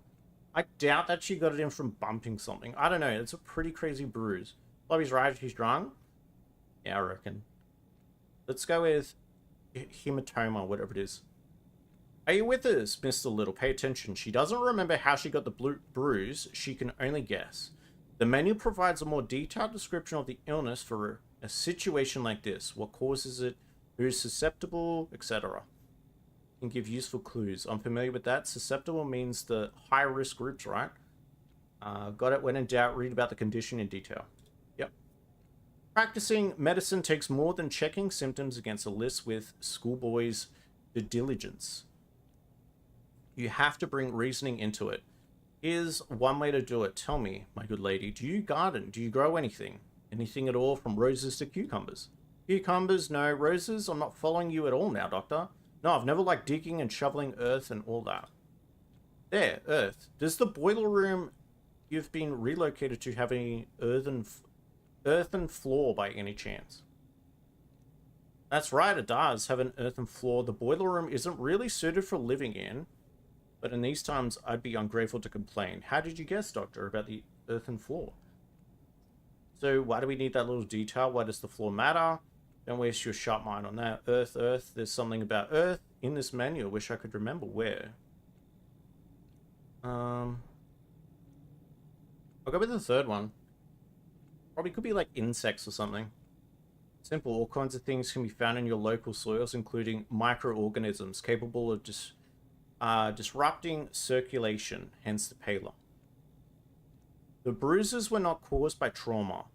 I doubt that she got it in from bumping something. I don't know, it's a pretty crazy bruise. Bobby's right, she's drunk. Yeah, I reckon. Let's go with hematoma, whatever it is. Are you with us, Mr. Little? Pay attention. She doesn't remember how she got the bruise. She can only guess. The menu provides a more detailed description of the illness for a situation like this. What causes it, who's susceptible, etc. Can give useful clues. I'm familiar with that. Susceptible means the high-risk groups, right? Got it. When in doubt, read about the condition in detail. Yep. Practicing medicine takes more than checking symptoms against a list with schoolboys' diligence. You have to bring reasoning into it. Here's one way to do it. Tell me, my good lady, do you garden? Do you grow anything? Anything at all, from roses to cucumbers? Cucumbers, no. Roses, I'm not following you at all now, doctor. No, I've never liked digging and shoveling earth and all that. There, earth. Does the boiler room you've been relocated to have any earthen floor by any chance? That's right, it does have an earthen floor. The boiler room isn't really suited for living in, but in these times, I'd be ungrateful to complain. How did you guess, doctor, about the earthen floor? So why do we need that little detail? Why does the floor matter? Don't waste your sharp mind on that. Earth, earth. There's something about earth in this menu. I wish I could remember where. I'll go with the third one. Probably could be like insects or something. Simple, all kinds of things can be found in your local soils, including microorganisms capable of disrupting circulation, hence the paler. The bruises were not caused by trauma.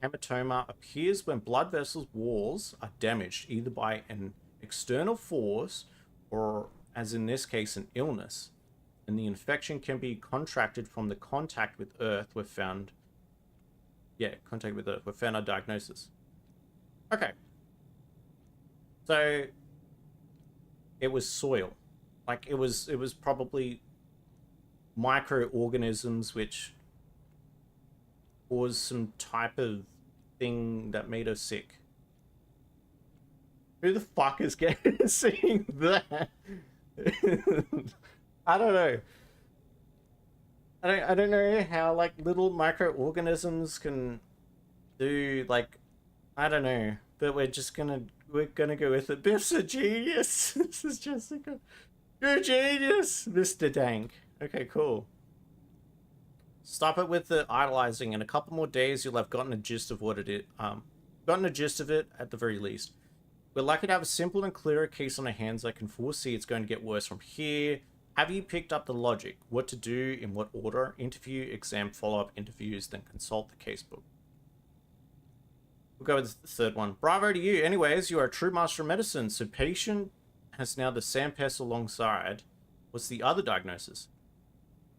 Hematoma appears when blood vessels walls are damaged either by an external force or, as in this case, an illness, and the infection can be contracted from the contact with earth we've found. Yeah, contact with earth. We've found our diagnosis. Okay. So it was soil. Like it was probably microorganisms which caused some type of thing that made her sick. Who the fuck is seeing that? I don't know. I don't know how like little microorganisms can do like, I don't know, but we're gonna go with it. Biff's a genius. This is Jessica. You're a genius, Mr. Dank. Okay, cool. Stop it with the idolizing. In a couple more days, you'll have gotten a gist of what it is. Gotten a gist of it at the very least. We're lucky to have a simple and clearer case on our hands. I can foresee it's going to get worse from here. Have you picked up the logic? What to do, in what order? Interview, exam, follow-up interviews, then consult the casebook. We'll go with the third one. Bravo to you. Anyways, you are a true master of medicine. So patient has now the sandpest alongside. What's the other diagnosis?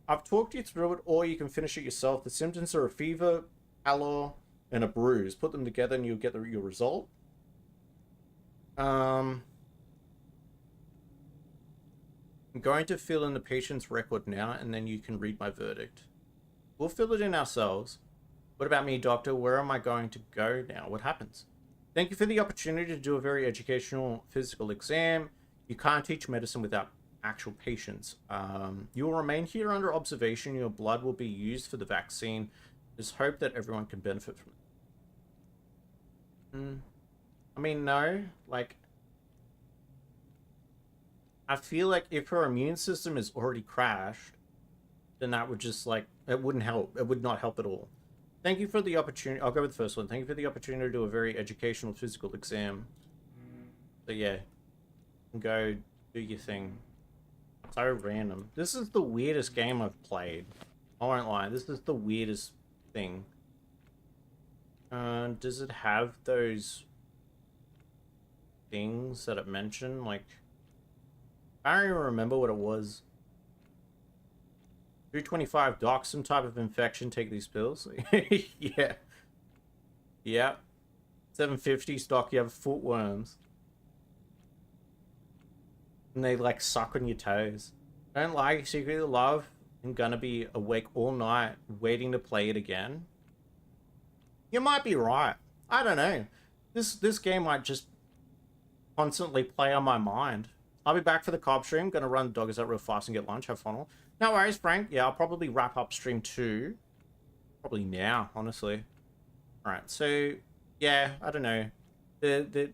I've talked you through it, or you can finish it yourself. The symptoms are a fever, pallor, and a bruise. Put them together and you'll get your result. I'm going to fill in the patient's record now, and then you can read my verdict. We'll fill it in ourselves. What about me, doctor? Where am I going to go now? What happens? Thank you for the opportunity to do a very educational physical exam. You can't teach medicine without actual patients. You will remain here under observation. Your blood will be used for the vaccine. Just hope that everyone can benefit from it. I mean, no. Like, I feel like if her immune system is already crashed, then that would just, like, it wouldn't help. It would not help at all. Thank you for the opportunity. I'll go with the first one. Thank you for the opportunity to do a very educational physical exam. So, yeah. Go do your thing. So random. This is the weirdest game I've played. I won't lie. This is the weirdest thing. Does it have those things that it mentioned? Like, I don't even remember what it was. 225 doc, some type of infection, take these pills. Yeah. Yeah. 750 stock, you have footworms. And they like suck on your toes. Don't like Secret of Love. I'm gonna be awake all night waiting to play it again. You might be right. I don't know. This game might just constantly play on my mind. I'll be back for the co-op stream. Gonna run the doggers out real fast and get lunch. Have fun. No worries, Frank. Yeah, I'll probably wrap up stream 2. Probably now, honestly. Alright, so yeah, I don't know.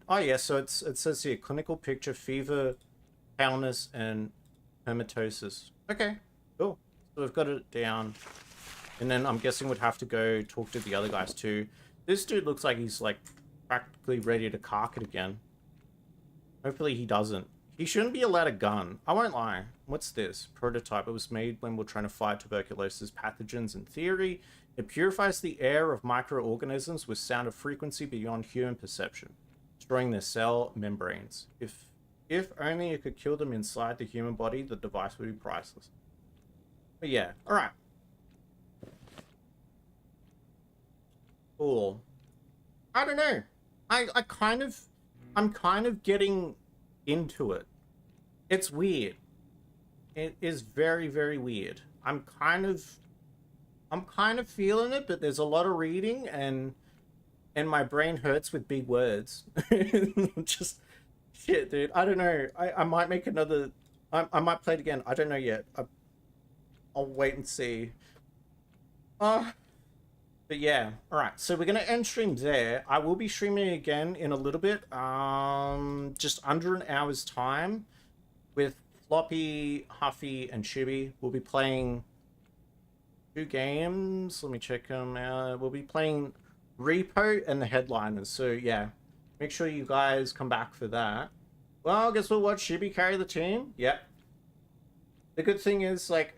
Oh yeah, so it says here clinical picture, fever, paleness, and hematosis. Okay, cool. So we've got it down. And then I'm guessing we'd have to go talk to the other guys too. This dude looks like he's like practically ready to cark it again. Hopefully he doesn't. He shouldn't be allowed a gun. I won't lie. What's this? Prototype. It was made when we're trying to fight tuberculosis pathogens in theory. It purifies the air of microorganisms with sound of frequency beyond human perception, destroying their cell membranes. If only it could kill them inside the human body, the device would be priceless. But yeah, alright. Cool. I don't know. I'm kind of getting into it. It's weird. It is very, very weird. I'm kind of feeling it, but there's a lot of reading and my brain hurts with big words. Just shit, dude. I don't know. I might make another. I might play it again. I don't know yet. I'll wait and see. But yeah. All right. So we're gonna end stream there. I will be streaming again in a little bit. Just under an hour's time, with Floppy, Huffy, and Chibi. We'll be playing 2 games. Let me check them out. We'll be playing Repo and the Headliners. So yeah, make sure you guys come back for that. Well, I guess we'll watch Shibi carry the team. Yep. The good thing is, like,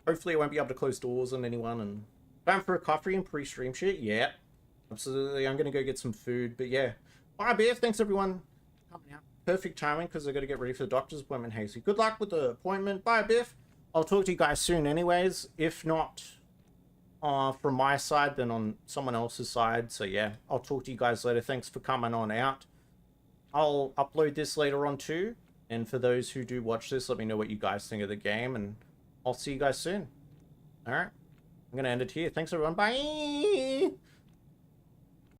hopefully I won't be able to close doors on anyone. And time for a coffee and pre-stream shit. Yeah, absolutely. I'm gonna go get some food. But yeah, bye, Biff. Thanks everyone coming out. Perfect timing because I got to get ready for the doctor's appointment. Hazy, good luck with the appointment. Bye, Biff. I'll talk to you guys soon anyways. If not from my side, then on someone else's side. So yeah, I'll talk to you guys later. Thanks for coming on out. I'll upload this later on too. And for those who do watch this, let me know what you guys think of the game. And I'll see you guys soon. All right. I'm going to end it here. Thanks, everyone. Bye.